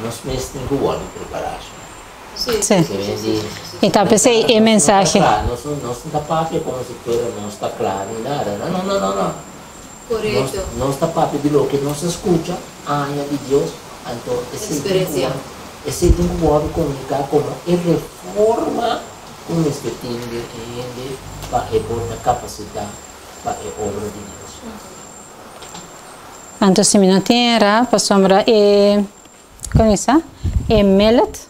nós mesmos temos que preparar. Sim. Então, pensei em mensagem. Nós não está papel como se fosse, não está claro em nada. Não. Correto. Não está papel de lo que nos escuta, área de Deus, então esse tem que comunicar como a reforma com o que tem para a capacidade para a obra de Deus. Então, se não tem era, para sombra como é millet,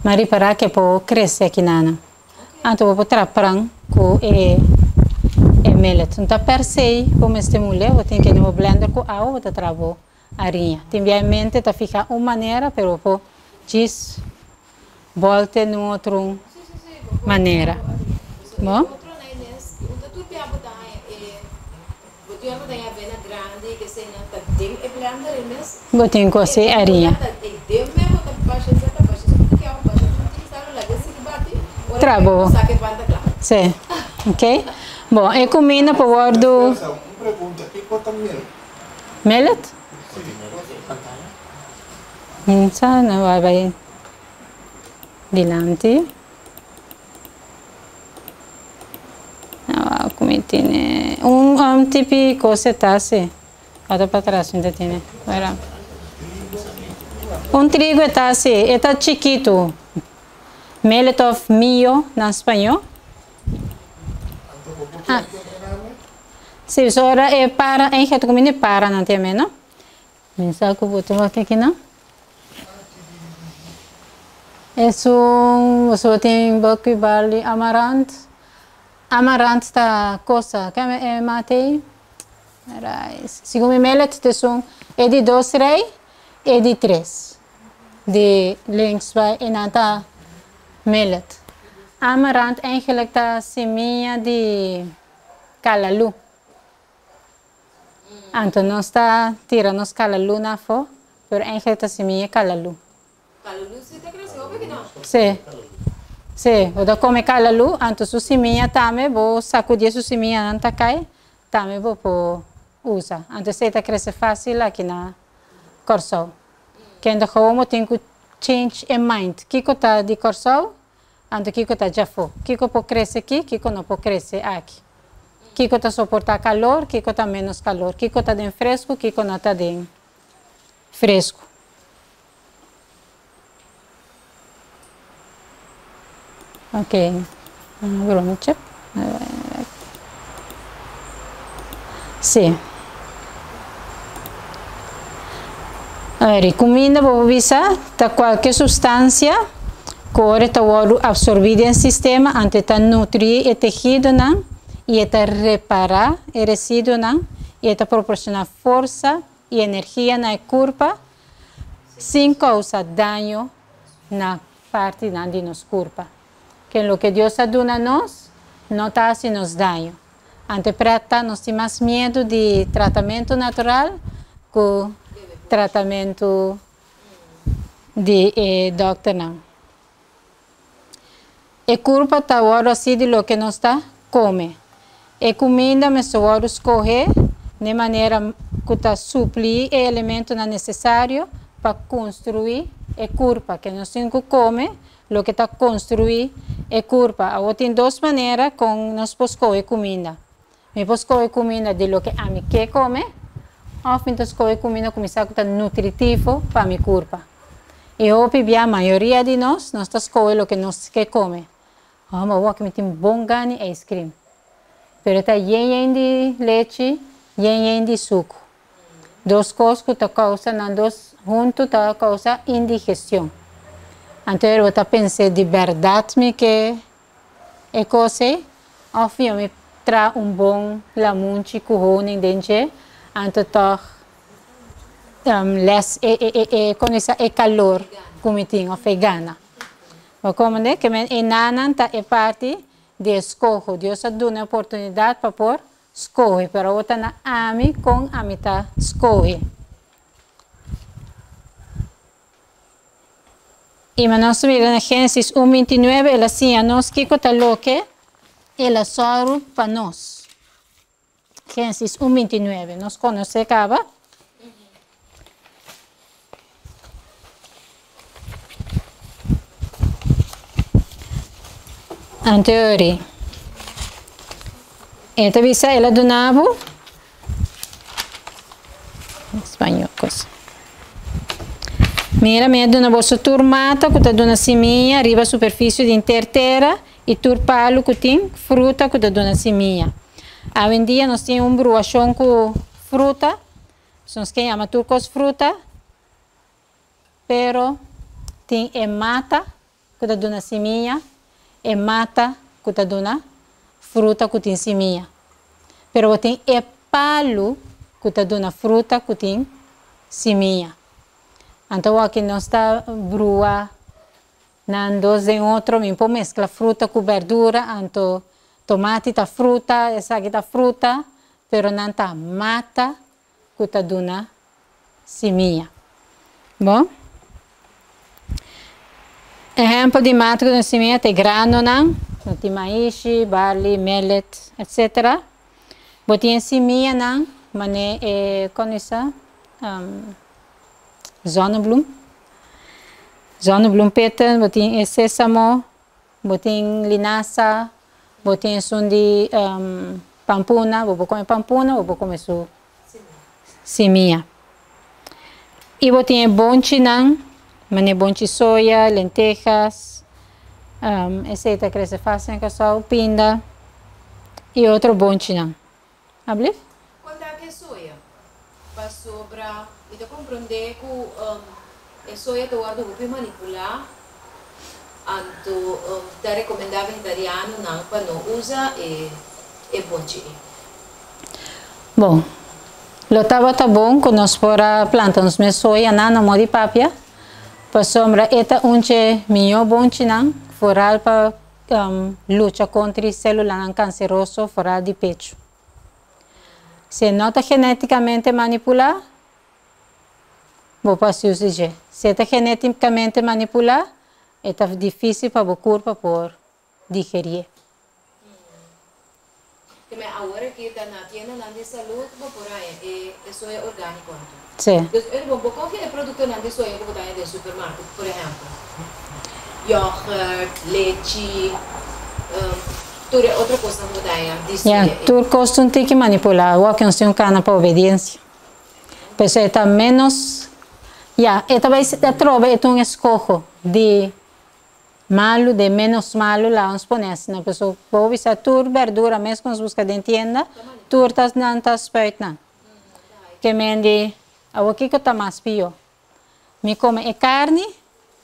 mas para que pode crescer aqui na então vou trabalhar com millet. Então, per se, como este mulher, eu tenho que ir no blender com água para trabalhar a farinha. Tem em mente para ficar uma maneira, mas eu diz volta em outra maneira. Bom? Eu tenho que fazer a farinha. Trabalho. Sim. Ok? Bom, e combina para o guardo. Uma pergunta, que corta millet? Millet? Minsan, vai dilante. Como tiene tipo coisa tá assim. Olha para trás, ainda tem. Vai lá. Un trigo está así, está chiquito. Millet of millo en español. Ah. Sí, ahora para, en gente comida para, não tem menos. Pensar que eu vou tomar aqui, não? Você tem bucky barley amaranth. Amaranth está coisa, que é matei. Segundo millet, é de 2 rei e de 3. De links bij en ata millet. Amaranth eigenlijk ta seminha de calalu. Anto não está tirando os calalu na fo, pero eigenlijk ta seminha calalu. Calalu se te cresceu ou que não? Sim. Sim, o da come calalu, anto su seminha também vou sacudir su seminha anta cai, também vou pôr usa. Anto se ta cresce fácil aqui na Corsol. Quem da como tem que change in mind. Kiko tá de Corsol, anto Kiko tá já foi. Kiko pode crescer aqui, Kiko não pode crescer aqui. Kiko tá suportar calor, Kiko tá menos calor. Kiko tá de fresco, Kiko não tá de fresco. Ok. Vamos chip. Sim. A ver, comida vou avisar, tá qualquer substância que está absorvida em sistema, antes está nutrir o tecido, não? E está reparar o resíduo, não? E está proporcionar força e energia na corpo, sem causar dano na parte de nossa corpo. Que o que Deus dá a nós, não está fazendo dano. Ante prata, nós temos mais medo de tratamento natural que tratamento de doctor não. E culpa está agora assim de lo que nós está come. E comida me só agora escolher de maneira que está suprir o elemento necessário para construir a culpa que nós temos que comer, lo que está construir a culpa. Agora tem duas maneiras com nós podemos escolher comida. Me posso escolher comida de lo que a mim quer comer. Ou então escolher comida que está nutritivo para a minha corpo. E hoje a maioria de nós está escolhendo o que nós quer comer. Mas eu tenho bom ganho de ice cream. Mas está cheio de leite, cheio de suco. Duas coisas que causam, dois juntos causam indigestão. Então eu pensei de verdade que é coisa, ou eu me trago bom lamunchi com dentro. Anto toch less con esa calor como tinha vegana. Mas como é que men enanan ta é parte de escojo. Deus ha dado uma oportunidade para por escoger, pero outra na ami com amita escoger. E nós mira na Gênesis 1:29 ela assim nós que cota loque ela soro para nós. Gênesis 1:29, nós conhecemos acaba. Anterior. Esta visa ela donava espanhol coisa. Mira, me dona bolsa turmata, que dona seminha, arriba a superfície de interterra e turpalo que tem fruta que dona seminha. Hoje em dia nós temos bruação com fruta, são os que chamam turcos fruta, pero tem mata que dona seminha, mata que dona fruta que tem seminha. Pero tem palo que dona fruta que tem seminha. Então aqui nós está brua, não dois em outro, me pode mesclar fruta com verdura, então tomate tá fruta, essa aqui tá fruta, pero não tá mata que tá dona seminha. Bom? Exemplo de mata que dona seminha tem grano, não tem maíz, barley, millet, etc. Botem seminha, não, mas é com essa zonnebloem. Zonnebloempetten, botem sésamo, botem linaça, botem de pampuna, vou comer pampuna, vou comer seminha. E botem bonche, não, Mané bonchi soya, lentejas, essa cresce fácil em casal, pinda e outro bonchi não. Habli? Quando é que soia? Para sobra, e tu compreender que a soia tu guarda para manipular, anto te recomenda vegetariano não para não usar e bonchi. Bom, lo tava tá bom quando nós fora plantamos me soia na modi papia. Para sombra eta unche minho bonchi não, foral para luta contra célula canceroso foral de pecho. Se não está geneticamente manipulado, vou passar o CG. Se está geneticamente manipulado, é difícil para o corpo por digerir. Agora que está na tienda de saúde, por aí, isso é orgânico. Sim. Então, qual que é o produto de soja que você tem no supermercado, por exemplo? Iogurt, leite, outra coisa que você tem de soja. Tudo custa um tique manipular, o que não tem um cana para obediência. Mas é menos, talvez a trova é um escojo de malo, de menos malo, lá uns ponesse, na pessoa pode usar tudo verdura, mesmo quando busca de tienda, tudo não está esperto, não. Que mende, o que está mais pior? Me come carne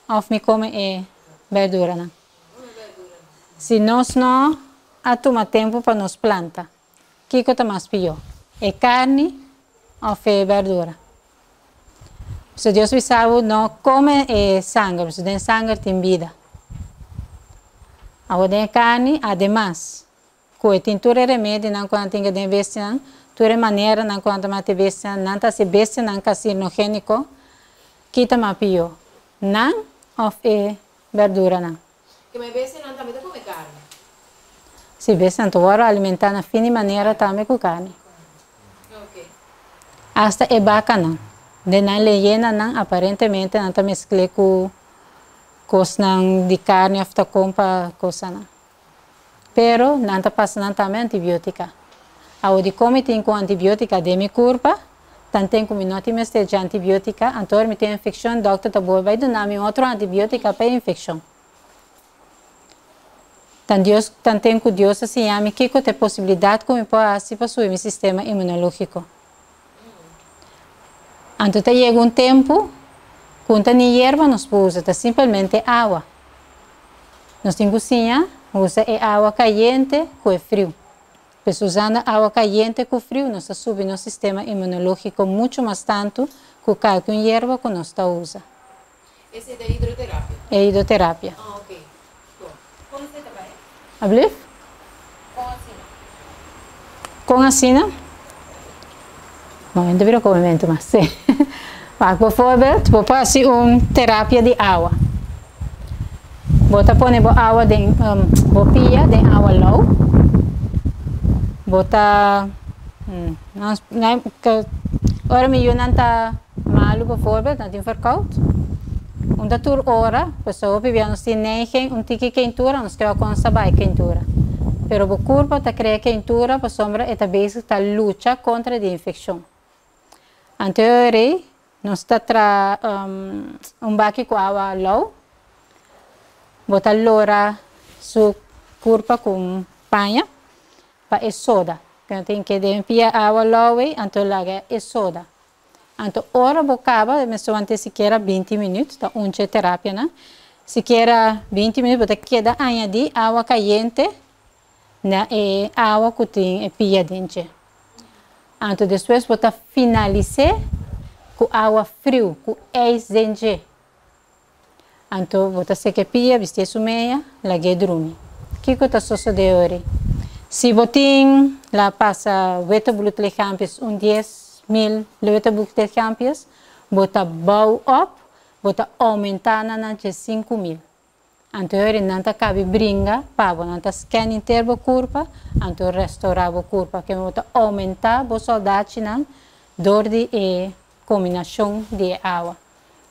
ou me come verdura, não? Se nós não tomamos tempo para nos plantar, o que está mais pior? É carne ou verdura? Se Deus sabe, não come sangue, porque tem sangue tem vida. Agora tem carne, ademais, com a tintura e remédio, não quando tem que investir, tudo maneira, não quando mais investir, não está se investir, não carcinogênico, que está mais pior, não ou verdura, não. Que me investir não também come carne. Se investir, então agora alimentar na fina maneira também com carne. Ok. Hasta é bacana, de não leyena, não aparentemente não está mesclado com coisa de carne ou compra coisa não. Pero não está passando também antibiótica. Aonde come tem com antibiótica de minha curva, tanto como não tem mestre de antibiótica, então me tem infecção, doctor tá bom, vai dar-me outro antibiótica para infecção. Tanto com Deus assim, a mim que tem possibilidade como pode assim para o sistema imunológico. Então chega um tempo quando nem erva nos usa, é simplesmente água. Nós temos cozinha, usa água quente com frio. Mas usando água quente com frio, nós subimos no sistema imunológico muito mais tanto que qualquer erva que nós usa. Esse é da hidroterapia? É hidroterapia. Ah, ok. Como você trabalha? Habli? Com a sina. Com a sina? Bom, ainda virou comimento, mas sim. Por favor, vou fazer uma terapia de água. Vou pôr água de pia de água low. Vou ora me não está malo, por favor, não tem verkoud. Uma tur hora, pessoa vivendo sem nem tique quentura, nós queremos com sabai quentura. Pero o corpo está criando quentura, por sombra, e também está luta contra a infecção. Anterior, nós está baque com água low, botar lora su corpo com panha para soda. Então tem que enfiar água low, então laga soda. Então ora bocava, mas antes sequer 20 minutos, tá terapia, né? Sequer 20 minutos, você queda añadir água quente na água que tem pia dentro. Então depois você finaliza com água frio, com ex-dente. Então, você se que pia, vestir sua meia, lague dormir. O que está sucedendo agora? Se você lá passa weta blutle campus 10.000 weta blutle campus, você bow up, você aumenta na 5.000. Então, agora não cabe brinca, para não scan interno curva, então restaurar a curva, que você aumenta a saudade na dor de combinação de água.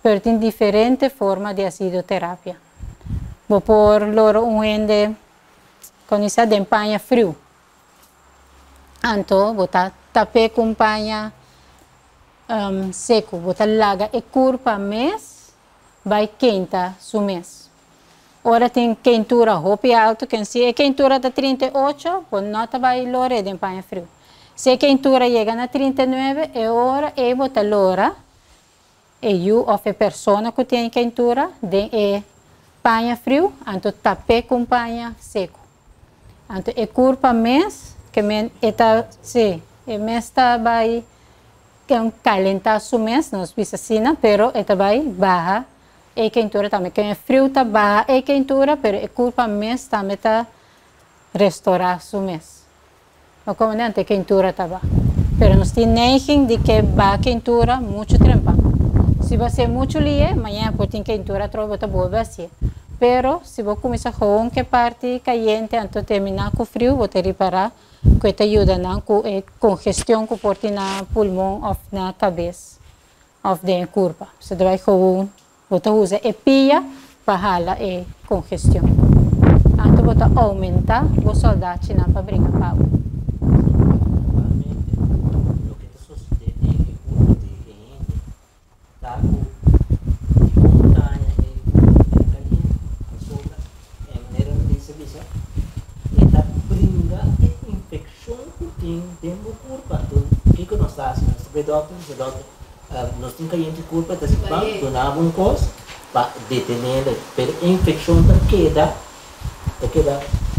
Pero tem diferente forma de acidoterapia. Vou pôr loro ende quando isso de panha frio. Então, vou tapar com panha seco. Vou laga e curva mês vai quenta su mês. Ora tem quentura roupa alto, que se a quentura da 38, pues nota vai lore de panha frio. Se a quentura chega na 39, é hora e bota lora. E eu of a persona que tem quentura, de panha frio, anto tapé com panha seco. Anto é curva mês, que eta se e mês tá vai calentar su mês, nós piscina, pero eta vai barra. E quentura também, que é frio tá barra e quentura, pero é culpa mês também tá restaurar su mês. O comandante quentura tá barra. Pero nós tem neiging de que barra quentura muito tempo. Se você muito lie, amanhã pode ter quentura trova tá boa assim. Pero se você começar com que parte caliente antes de terminar com frio, você reparar que te ajuda na congestão que pode na pulmão ou na cabeça ou na curva. Você vai com você usa a pia para ralar a congestão. Então, você aumenta o soldado para brincar pau. Lo que te sostiene es que uno de gente está con montaña y caliente, sobra, en manera de servicio, esta brinda a infecção que tem dentro do corpo. O que nós estamos fazendo? Nós temos caliente de culpa, donava coisa para detener, mas a infecção queda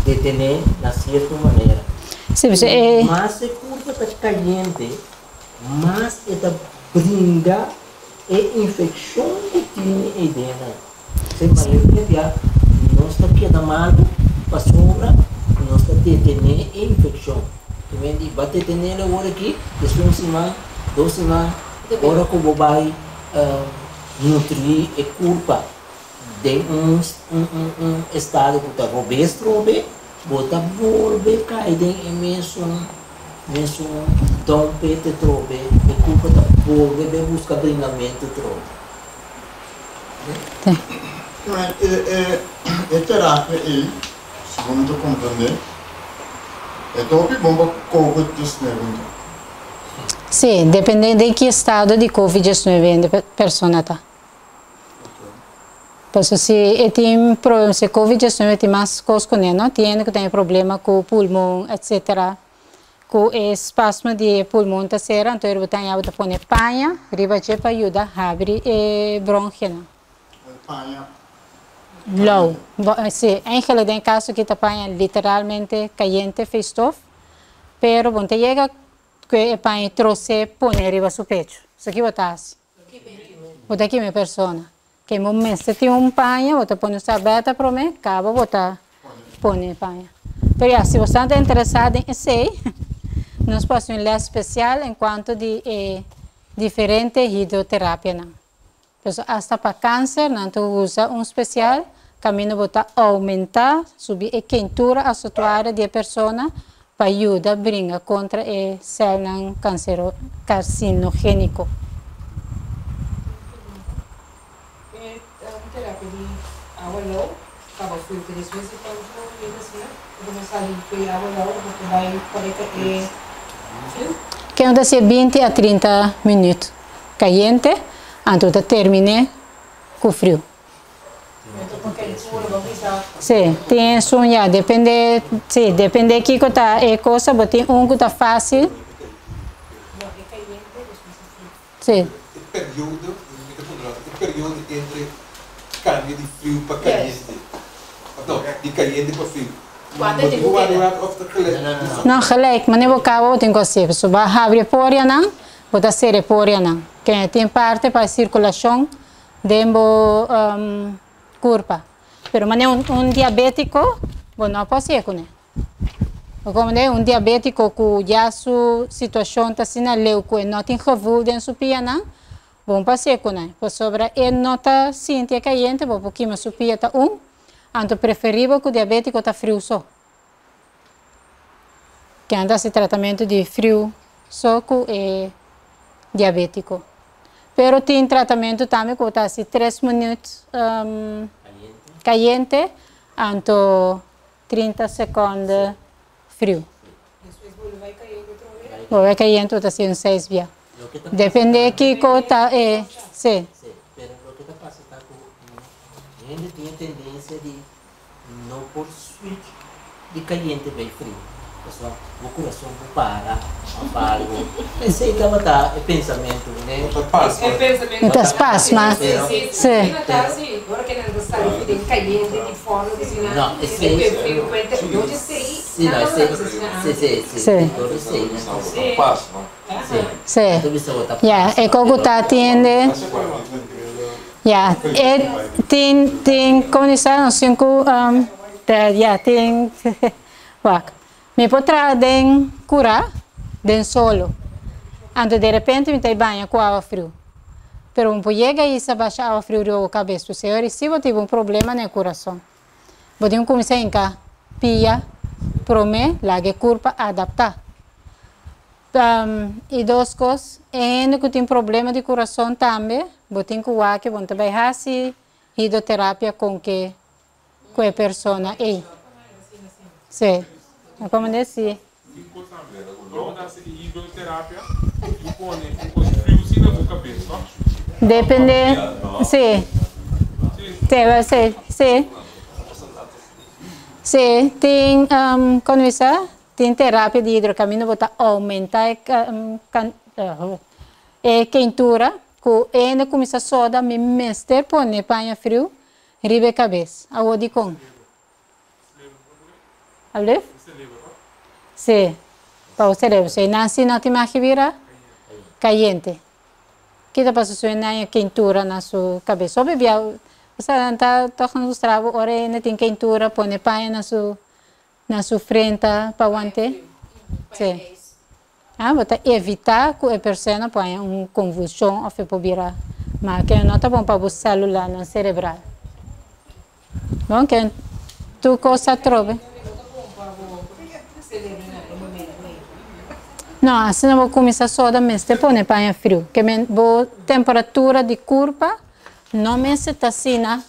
detener de certa maneira. Sim, mas a culpa está caliente, mas esta brinda a infecção que tem aí dentro. Se a maioria não está quedando mal, para sobra, não está detener a infecção. Vai detener agora aqui, depois de uma semana, 2 semanas. Ora que você vai nutrir a culpa de estado que está robusto, você volve a cair em mesmo dompe de trobe, a culpa está volve a buscar bringamento de trobe. A terapia aí, segundo eu compreender, é top bom para COVID-19. Sim, depende de que estado de Covid-19 a pessoa está. Porque se tem problema, se Covid-19 tem mais coisas com ele, tem que ter problema com o pulmão, etc. Com o espasmo de pulmão, então ele tem que pôr panha, para ajudar a abrir a bronquia. Panha? Low. Sim, em realidade, em caso que a panha literalmente caliente, fez-off, pero quando chega que para trouxe põe arriba do peito. Isso aqui botasse. Bota aqui minha persona. Que no momento se tem panha, bota põe essa aberta para mim, acaba botar põe panha. Mas se você está interessado em sei, nós podemos ler especial enquanto de diferente hidroterapia não. Mas hasta para câncer, não usa especial, caminho botar aumentar, subir a quentura associada de pessoa para ajudar a brincar contra o célula carcinogênico. Terapia de água low, acaba frio 3 vezes e pode não assim, começar a limpar água low, porque vai poder frio. Que anda ser 20 a 30 minutos caliente, antes de terminar com frio. Sim, tem sonha, depende que está é coisa, mas tem que está fácil. Sim. O período entre cambio de frio para caliente. Não, de caliente para frio. Não, gelijk, mas não acaba tem que ser. Se vai abrir poria não, pode ser poria não. Que tem parte para a circulação dentro curva. Pero mas um diabético, bom, não pode ser com ele. Como é diabético que já sua situação está sendo leuco e não tem revolta dentro do pia não, bom para ser com ele. Por sobre ele não está sentindo caliente, bom porque mas o pia está então preferível que o diabético está frio só. Que anda esse tratamento de frio só com é diabético. Pero tem tratamento também que está assim 3 minutos caliente, então 30 segundos frio. Vai caliente, está assim 6 dias. Depende de que está, sim. Pero lo que te pasa está con Ele tinha tendência de não pôr switch de caliente bem frio. Pessoal, o coração não para, pensei que ela tá, é pensamento, né? É pensamento. Muitas pasmas. Sim. Agora que não está de caliente de fora, não, eu sei. Sim, não, sim, todo sei, né? Não passa, não? Sim. Yeah, é como está atende. Yeah, tem condição cinco yeah, tem me pode trazer curar den solo. Antes de repente me tem banho com água frio. Pero um pouco chega e se baixa água frio na cabeça. Se eu tive um problema no coração. Vou ter que começar em cá. Pia, prome, largue curva, adaptar. E duas coisas, ainda que tem problema de coração também, vou ter que vou trabalhar se hidroterapia com a pessoa aí. Sim. Como disse. Depende. Sim. Sim. Sim. Tem como isso? Tem terapia de hidrocaminho, vou aumentar a quentura, que ainda começa a soda, me mestre põe panha frio, ribe a cabeça. A o de com. Alif? Sim. Para o cérebro. Se nasce na tima que vira caliente. Que está passando a quentura na sua cabeça. Só bebia, você está tocando os trabos, ora ainda tem quentura, põe panha na sua frente para aguentar. Sim. Vou evitar que a pessoa ponha uma convulsão ou para virar. Mas que não está bom para o célula no cerebral. Bom, que tu coisa trove. Não, assim não vou começar só da mês, depois ne panha frio. Que a temperatura de curva não me se tacina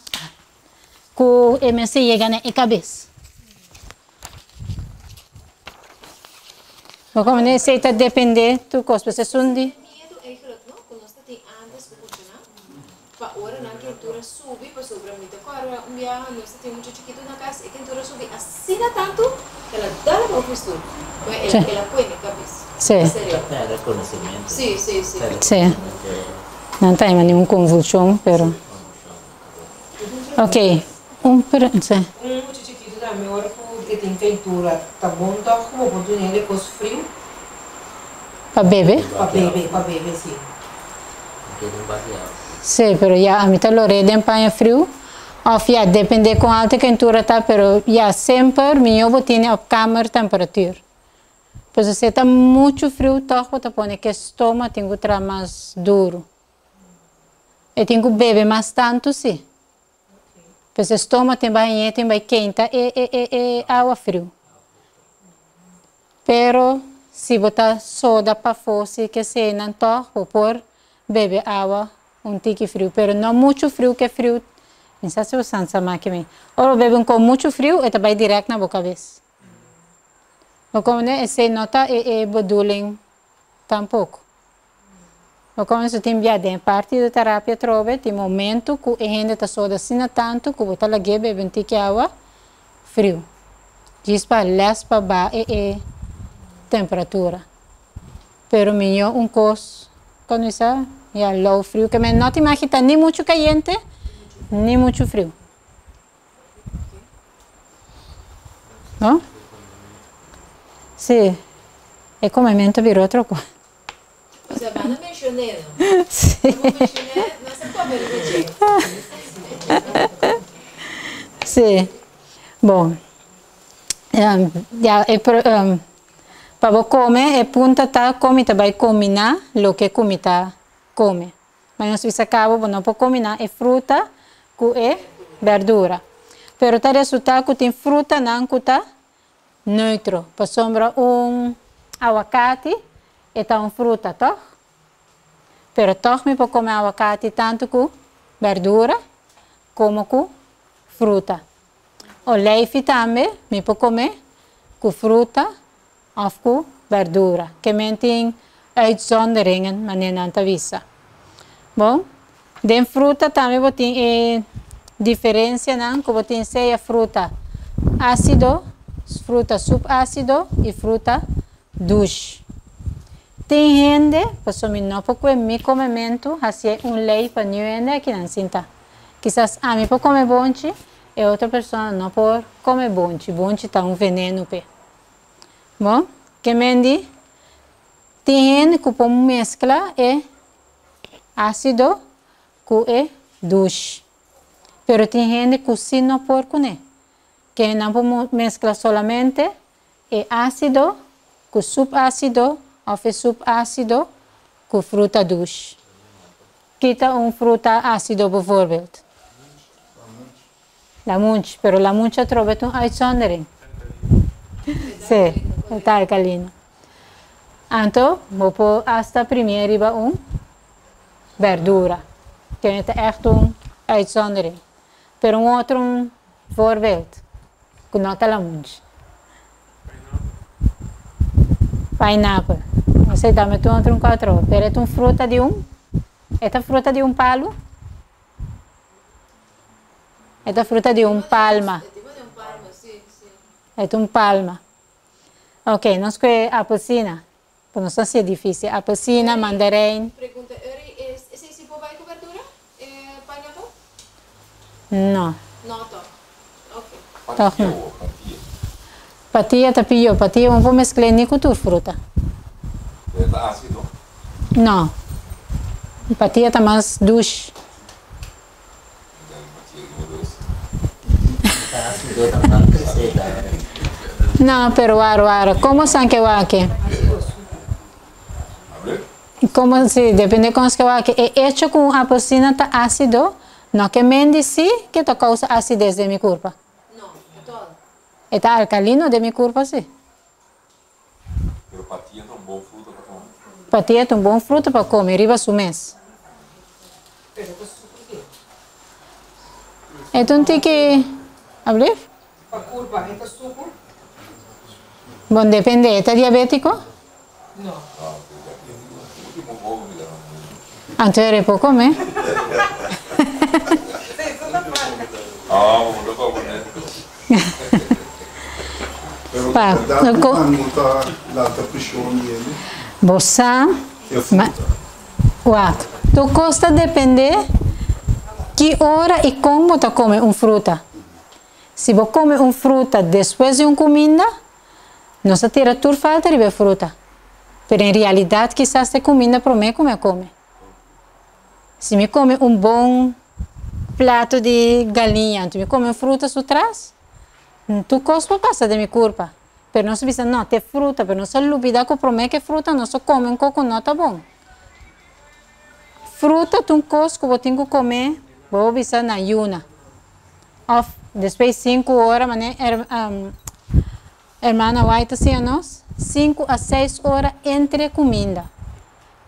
que me se chega na cabeça. Mas como nem sei, depende do coisa, você sundi. Medo é que não, quando você tem antes de funcionar, para hora na quentura sube, para sobra muito. Agora, dia nós tem muito chiquito na casa, e a quentura sube assim tanto, que ela dá a confusão. Ela põe na cabeça. Sim. É reconhecimento. Sim. Sim. Não tem nenhuma convulsão, pero. Ok. Sim. Muito chiquito também, agora que tem quentura, tá bom, tá como oportunidade de coisa frio. Para beber? Para beber, sim. Sim, pero já a mitad lo reden panha frio. Of já depende com alta quentura tá, pero já sempre meu vou ter a câmara temperatura. Pois se está muito frio, tá, vou pôr que o estômago tem que estar mais duro. E tem que beber mais tanto, sim. Pois o estômago tem banho, tem banho quente e água frio. Pero se botar soda para fora, que se não tá, vou pôr beber água um tique frio. Pero não muito frio, que frio. Não sei se você sabe que me. Ou bebe com muito frio e vai direto na boca cabeça. Ou como né, se nota e bedoeling tampouco. Ou como se tem viado parte da terapia trove, tem momento que a gente está soda assim tanto que você lá bebe um tique água frio. Diz para les para ba e temperatura. Pero melhor coisa, quando isso é low frio, que não te imagina nem muito quente, nem muito frio. Não? Sim. É comimento virou outra coisa. Você vai no mencioneiro? Sim. Não se come de jeito. Sim. Bom. Para comer, é punta tá comida vai combinar o que comida come. Mas não se você acaba, não pode combinar é fruta com verdura. Pero tá resultado que tem fruta não que tá neutro. Para sombra aguacate e tá fruta, tá? Pero tá me pode comer aguacate tanto com verdura como com fruta. O leite também me pode comer com fruta ou com verdura. Que tem uitzonderingen, maar niet aan te visa. Bom, de fruta também vou ter diferencia nan como tiene seis fruta ácido, fruta subácido y fruta dulce. Tem gente, pues no porque mi comimento hace un lei para new gente que não sinta. Quizás a mim por comer bonche e outra pessoa não por comer bonche. Bonche tá um veneno pe. Bom, que mendi? Tem gente que põe mescla é ácido com é dulce. Pero tem gente que sim não por comer. Que não põe mescla solamente é ácido com subácido ou subácido com fruta dulce. Quita fruta ácido, por exemplo. La munch, pero la munch trova un uitzondering. Sim, está alcalino. Então, vou pôr hasta primeiro riba verdura, que é echt uitzondering. Pero outro voorbeeld, que não está la munch. Pineapple. Você dá me outro quatro, pero é fruta de esta fruta de palo. Esta fruta de palma. É palma. Ok, nós que apelsina. Por não sei se é difícil. Apelsina, mandarim. Pergunta, esse tipo vai com verdura? Pineapple? Não. Não, tô. Ok. Toch não. Patia, tapio. Patia, vamos mesclar nem com tua fruta. É ácido? Não. Patia está mais doce. Não, pero guarda, como são que vai aqui? Como se depende como que vai aqui? É hecho com a apelsina tá ácido, não que me dice que te causa acidez de mi corpo. Não, é todo. Está alcalino de mi corpo, sim. Pero patia é um bom fruto para comer. Patia é um bom fruto para comer, riba su mês. Então tem que abrir? Para curva, entra suco? Bom, depende. ¿Está diabético? Não. Antes può comer. Não dá para Pero Pa, dá no co- para montar lá da pressão nele. Você, É fruta. guarda, tu costa depender que hora e como tu come fruta. Se você come fruta depois de comida, não se tira tudo falta de fruta. Mas em realidade, quizás te comida para mim como come. Se me come bom prato de galinha, tu me come fruta atrás, tu costa passa de minha culpa. Mas não se diz, não, tem fruta, mas não se olvida que para mim que fruta não se come coco não está bom. Fruta, tu costa que eu tenho que comer, vou avisar na ayuna. Depois 5 horas, hermana White assim, nós 5 a 6 horas entre comida.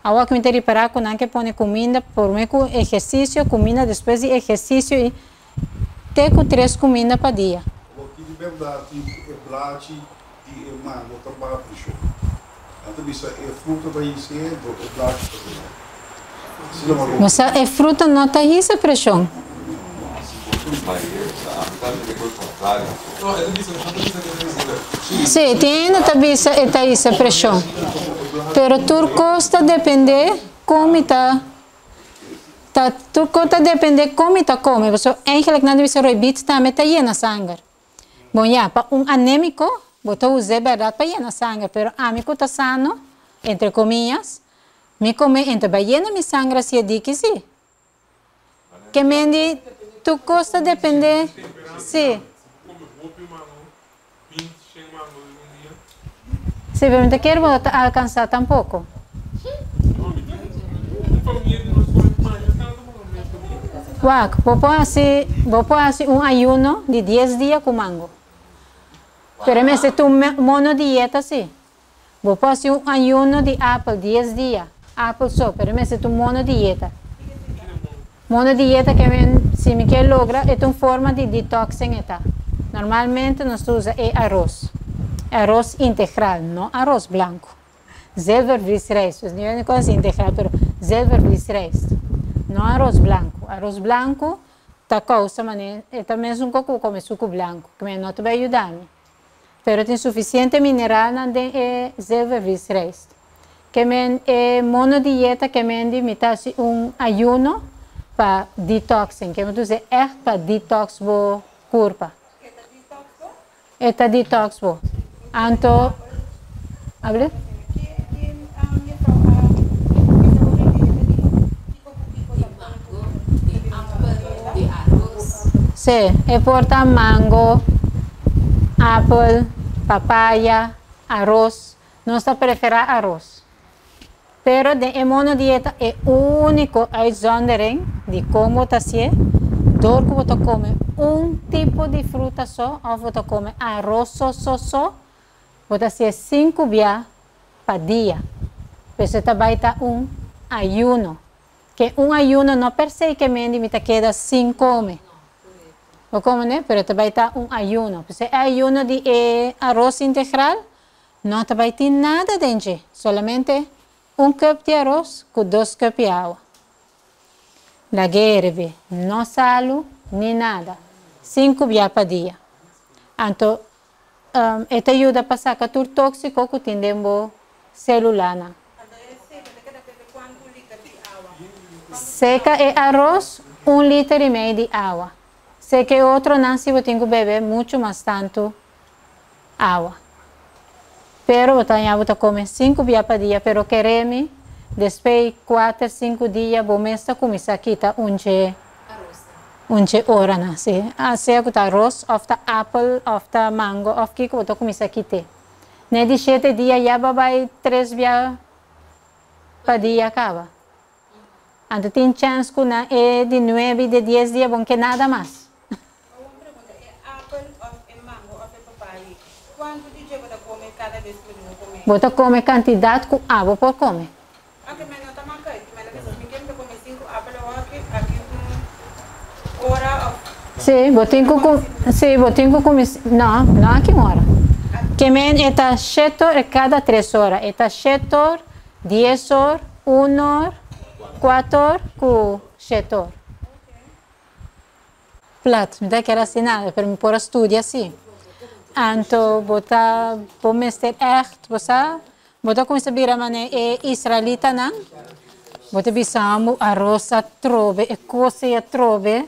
Agora que me tenho que reparar com que põe comida, por mim com exercício, comida depois de exercício e tenho 3 comidas para dia. Aqui de verdade é blate de mango também pressão. Então isso é fruta vai ser do blate também. Mas a fruta não está essa pressão. Sim, tem essa pressão. Pero tu costa depender como está. Tu costa depender como está come. Porque eigenlijk na divisa roibit também está llena sangue. Bom, já, para anêmico, você usa verdade para llena sangue. Pero amigo está sano, entre comillas, me come entre para llena mi sangue se diz que sim. Que mendi tu costa depender, sim. Se pergunta quer alcançar tampouco. Guac, vou pôr assim ayuno de 10 dias com mango. Pero se tu monodieta, sim. Vou pôr assim ayuno de apple 10 dias. Apple só, pero se tu monodieta. Monodieta que se me quer lograr é uma forma de detox em eta. Normalmente nós usa arroz. Arroz integral, não arroz branco. Zilvervliesrijst, não é coisa integral, mas zilvervliesrijst. Não arroz branco. Arroz branco tá causa, mas também é um pouco como suco branco, que não te vai ajudar. Pero tem suficiente mineral na zelvervis reis. Que é monodieta que imita ayuno para detoxing, que dizer para detox bo corpo. Eta detox bo. Anto, hable? Sí, porta mango, apple, papaya, arroz. Nós preferimos arroz. Pero de monodieta é o único uitzondering de como você se door que você come tipo de fruta só, ou você come arroz só, você se 5 dias por dia. Você vai estar ayuno. Que ayuno não per se que me queda sem comer. O como, né? Pero vai estar ayuno. Porque ayuno de arroz integral, não vai ter nada dentro, solamente cup de arroz com 2 cups de água. La guerra, não salo, nem nada. 5 dias por dia. Então, esta ajuda a passar com tudo tóxico que tem dentro celular. Seca é arroz, 1,5 litro de água. Sei que outro não se tem que beber muito mais tanto água. Pero você come 5 dias por dia, pero queremos, depois 4, 5 dias, você começa a quitar onde hora, né? Seja que arroz, ou apple, ou mango, ou que você começa a quitar. De 7 dias, já vai 3 dias por dia acaba. Então tem chance que é de 9, de 10 dias, bom que nada mais. Você come quantidade com água por comer. Sim, você tem que comer. Não aqui uma hora. Que men está 7 horas cada 3 horas. Está 7 horas, 10 horas, 1 hora, 4 horas com 7 horas. Plato, não quero assim nada, para me pôr a estudar assim. Então, vou mestre echt, você começa a vir a mané israelita não? Você bisamo arroz a trove, coisa a trove,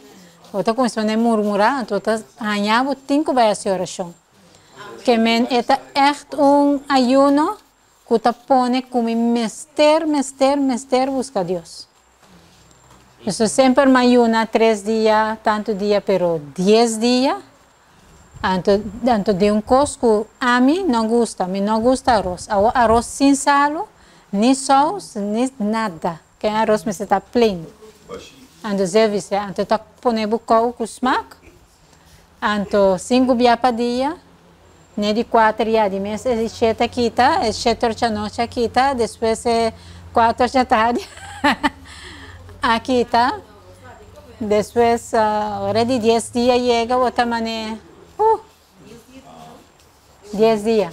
você começa a murmurar, então você ganha, você tem que vai a oração. Que men é echt ayuno que você põe como mester busca Deus. Isso sempre me ayuna 3 dias, tanto dia, pero 10 dias. Então de coisa que a mim não gusta arroz. Arroz sem sal, nem sauce, nem nada. Que arroz me está plain. Então serviço, então tá poner bocau com smaak. Então 5 dias por dia, nem de 4 dias de mês, é 7 aqui tá, é 7 horas da noite aqui tá, depois é 4 horas da tarde aqui tá. Depois hora de 10 dias chega outra maneira. 10 dias.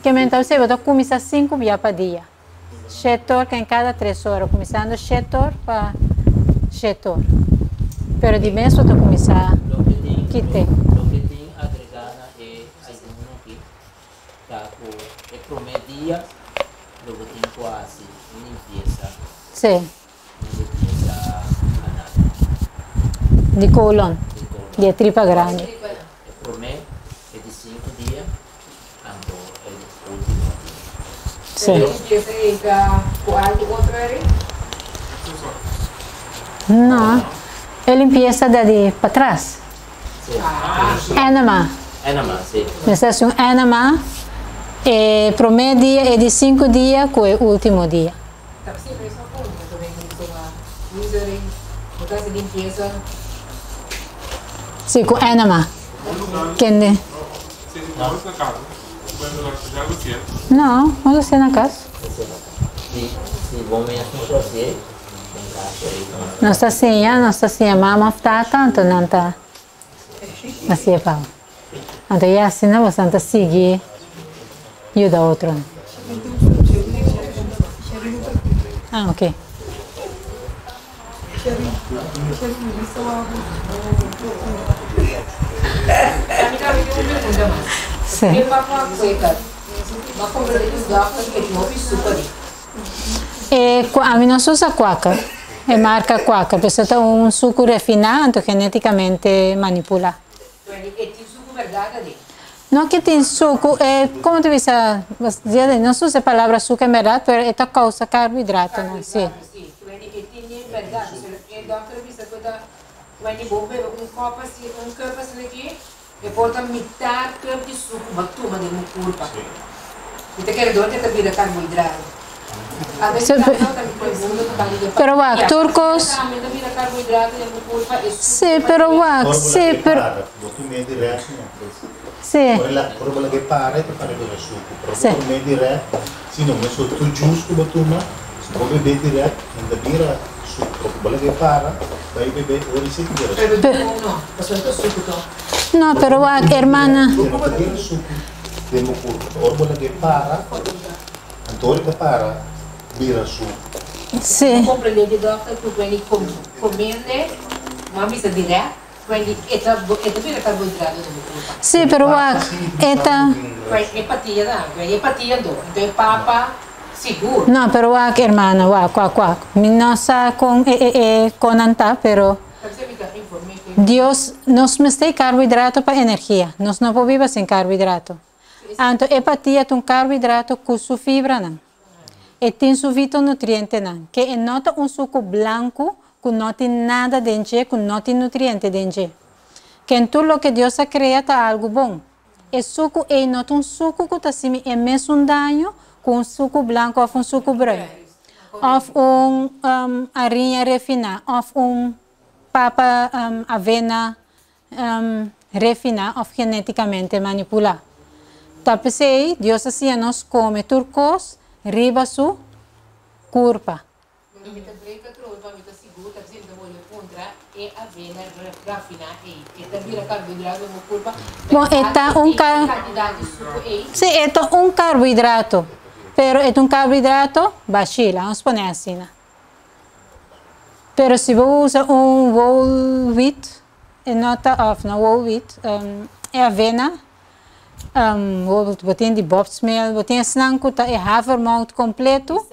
Que mental você vai começar 5 dias por dia. 7 horas em cada 3 horas. Começando 7 horas para 7 horas. Pero de mês você começar Lo que quitar. tem agregada é ayuno que tá com el primer día lo que tem quase limpieza. Sim. Limpieza anal. De colon. De tripa grande. El primer es de 5 días, ando el último día. Sim. Não. É limpeza de para trás. Enema. Enema, sim. Nessa enema, o primeiro dia é de 5 dias com o último dia. Sim, com enema. Quem? Não, vamos ser na casa. Se vão mesmo fazer, Nossa senha, mama está tanto, não está. Assim é pau. Então, é assim, não você não seguir e o da outro. Ah, ok. Sì. A mim não se usa quaca, é marca quaca, porque é um suco refinado, geneticamente manipulado. Não que tem suco, como tu disse, não se usa a palavra suco em verdade, mas é causa carboidrato, não sei. E porta metade cup de suco batuma de mucurpa. E te quer doente te vira carboidrato. A vezes Pero va, turcos. Sí, pero va, sí, pero sì. Ora che pare per succo, però per me diretto, se non messo tu giusto batuma, se come bere diretto, non da bere succo, quello che para, vai bere ora si tira. No, passato succo. No, pero va, hermana. Devo ora quello che para, Antônio che para, bere succo. Sì. Compreende doctor tu quindi comende, ma mi sa diretto. Quindi è carboidrato sì, però empatia do, então papa seguro. No, pero hermana, qua. No sa con anta, pero Dios nos mete carbohidrato para energia. Nós não podemos sem carbohidrato. Então, empatia é um carbohidrato com sua fibra, não. E tem seu fitonutriente, não. Que é nota suco branco, que não tem nada dentro, que não tem nutriente dentro. Que em tudo o que Deus ha criado está algo bom. E suco é não suco que está assim, é mesmo dano com suco branco ou suco branco. Ou farinha refinada, ou papa avena refinada ou geneticamente manipulada. Então, se Deus assim nos come turcos, riba sua curva. Bom, é um carboidrato, pero é um carboidrato baixo, vamos pôr assim. Pero se você usa whole wheat, é nota of na whole wheat, é avena, botem de bobsmeal, botem snanco, é havermout completo.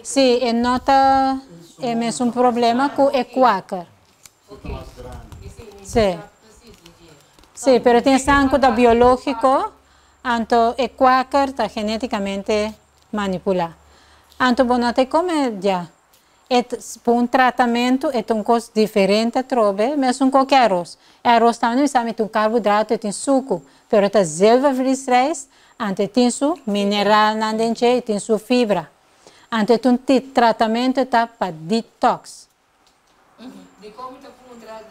Sim, é nota, é mesmo um problema com é quaker. Sim. Sim, pero tem sangue da biológico, então é quaker, está geneticamente manipulado. Então, bom, até como já, um tratamento é uma coisa diferente, trobe, mesmo qualquer arroz. Arroz também sabe tem carboidrato, tem suco, pero está zelva feliz, então tem su mineral na dentro e tem su fibra. Então, um tratamento está para detox. De como está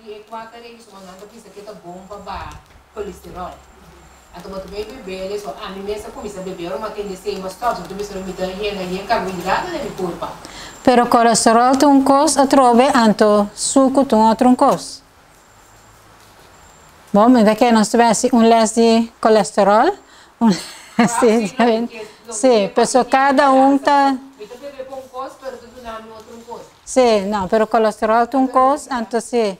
de quaker isso, mandando que isso aqui está bom para colesterol. Então, eu também beber isso, a mim mesmo começa a beber, uma tendência em mas todos, eu também me dá em carboidrato na minha corpo. Pero colesterol tem coisa a trobe, então suco tem outro coisa. Bom, mas daqui nós tivemos less de colesterol, sim, pessoa cada está. Sim, não, pero colesterol tem coisa, então sim.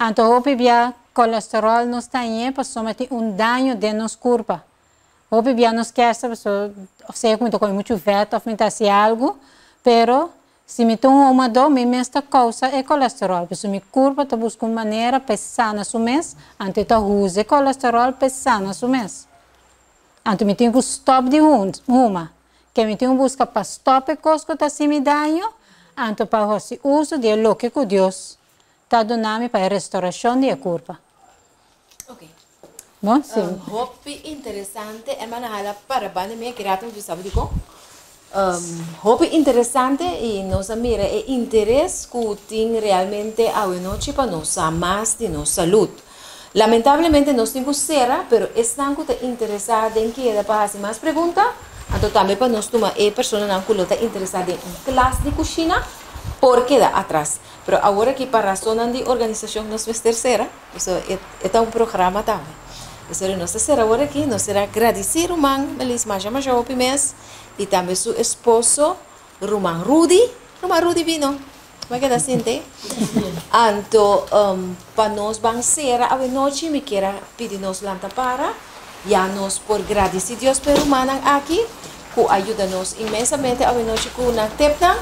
Então, o bebê colesterol não está aí, para somente dano de nos corpo. O bebê não esquece, sei que eu muito veto, ou me algo, pero se me tem uma dor, esta causa é colesterol. Porque meu corpo está buscando maneira para sanar o mês, então está usando colesterol para sanar o mês. Então, me tenho que stop de uma, que me tenho que buscar para stop coisa que está assim me dano, então para o uso de lo que Deus está dando para a restauração da curva. Ok. Bom, sim. Hobby interessante, hermana hala para banda minha que rato de sabe digo. Hobby interessante e nossa mira é interesse que tem realmente a noite para nossa mais de nossa saúde. Lamentavelmente nós temos será, pero estão interessados em que é para fazer mais perguntas. Então também para nós tomar pessoa não que está interessada em classe de cozinha, porque dá atrás. Pero agora que para razão de organização nós vamos terceira, isso é um programa também. Isso é nossa terceira agora aqui, nós será agradecer o man, Melis Maja mês e também seu esposo, Roman Rudy. Roman Rudy vino. Mas que assim tem? Então, para nós vencer a noite, me quero pedir nos lanta para, já nos por agradecer Deus pelo humano aqui, que ajuda-nos imensamente a noite com uma tepna,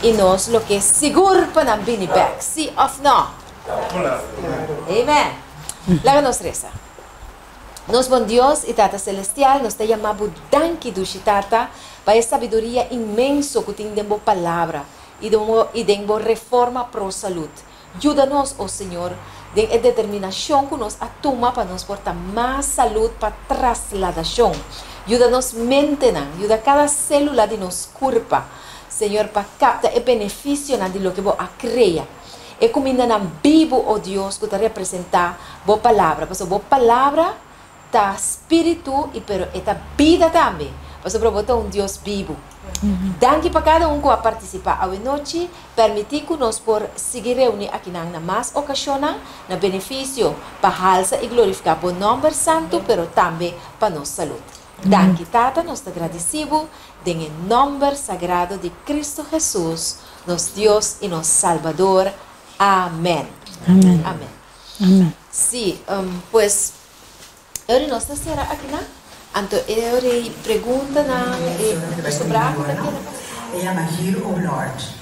e nós lo que é seguro para não vir back, sim ou não? Amém. Lá nos reza. Nos bom Deus e Tata Celestial, nos te chamamos danke do Tata, para a sabedoria imenso que tem dentro da palavra e dentro da reforma pro saúde. Ajuda-nos, oh Senhor, dentro da determinação que nos atoma para nos portar mais saúde para trasladação. Ajuda-nos manter, ajuda cada célula de nosso corpo, Senhor, para captar o benefício de lo que você cria. E como ainda vivo, oh Deus, que te representa a palavra, porque a palavra está espírito e pero esta vida também. Porque você um Deus vivo. Danke para cada que vai participar a noite, permitir que nós por seguir reunir aqui na mais ocasiões, na benefício para alça e glorificar o nome santo, pero também para nossa saúde. Danke, Tata, nós te agradecemos em nome sagrado de Cristo Jesus, nosso Deus e nosso Salvador. Amém. Amém. Amém. Amém. Sim, pues, eu não sei se era aqui, não? Então, eu pergunto sobre a ella magir o Lord.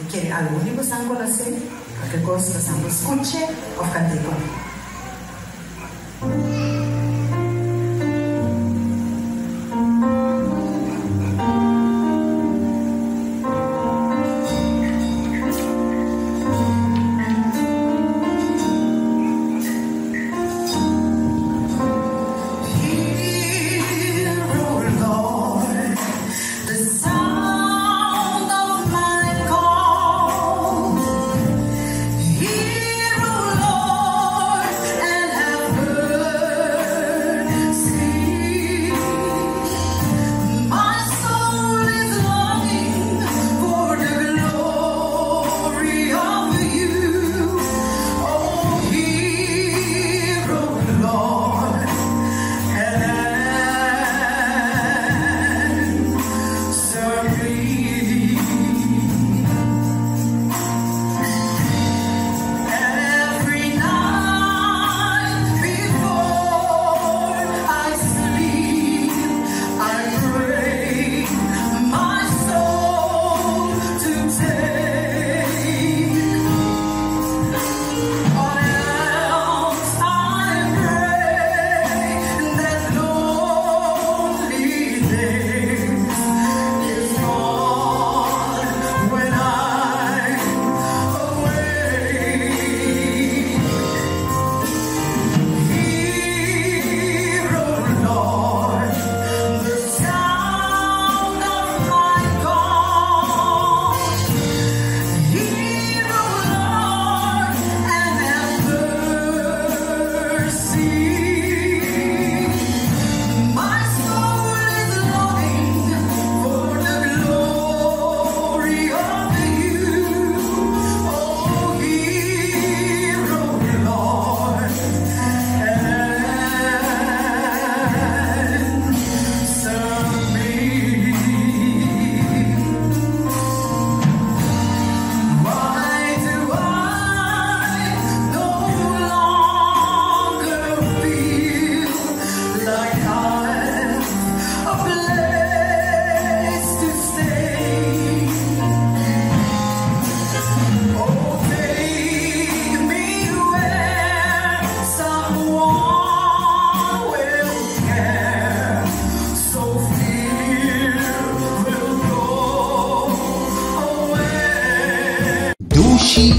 Que algo que você não conhece, que coisa você não escute ou cante comigo.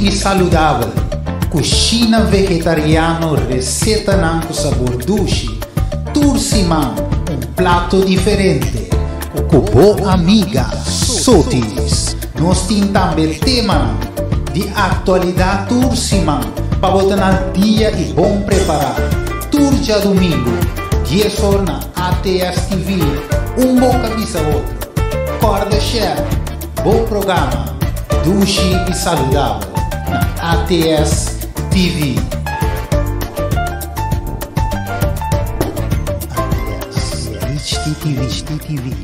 E saudável, coxina vegetariano, receita com sabor doce, tursimão, prato diferente, com boa amiga, Sotis. Nós temos também tema de atualidade tursimão, para botar na dia e bom preparado. Turja domingo, 10 horas na ATS TV, bom cabeça outro. Corda share, bom programa, doce e saudável. ATS TV. ATS HTTV.